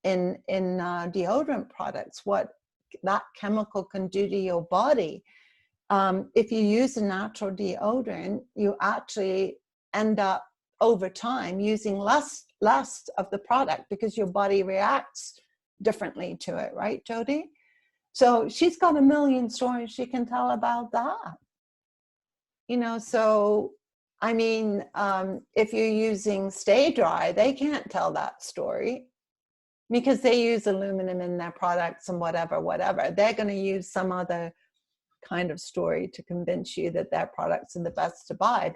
deodorant products, what that chemical can do to your body. If you use a natural deodorant, you actually end up over time using less of the product because your body reacts differently to it, right, Jody? So she's got a million stories she can tell about that. You know, so I mean, if you're using Stay Dry, they can't tell that story because they use aluminum in their products and whatever. They're going to use some other kind of story to convince you that their products are the best to buy.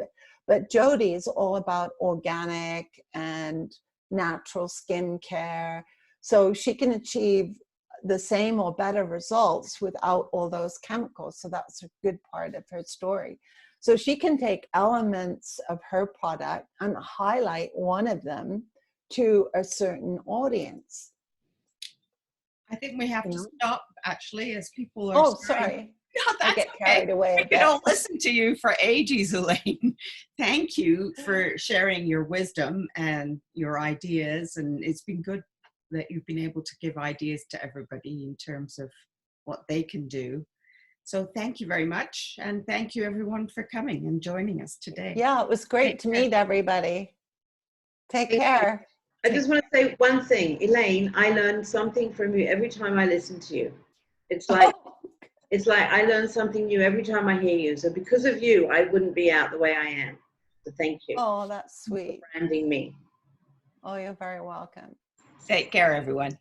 But Jody is all about organic and natural skincare. So she can achieve the same or better results without all those chemicals. So that's a good part of her story. So she can take elements of her product and highlight one of them to a certain audience. I think we have to stop, actually, as people are. Oh, sorry. No, that's I get carried away. I could all listen to you for ages, Elaine. Thank you for sharing your wisdom and your ideas. And it's been good that you've been able to give ideas to everybody in terms of what they can do. So thank you very much. And thank you, everyone, for coming and joining us today. Yeah, it was great to meet everybody. Take care. I just want to say one thing, Elaine, I learned something from you every time I listen to you. It's like I learn something new every time I hear you. So because of you, I wouldn't be out the way I am. So thank you. Oh, that's sweet. For branding me. Oh, you're very welcome. Take care, everyone.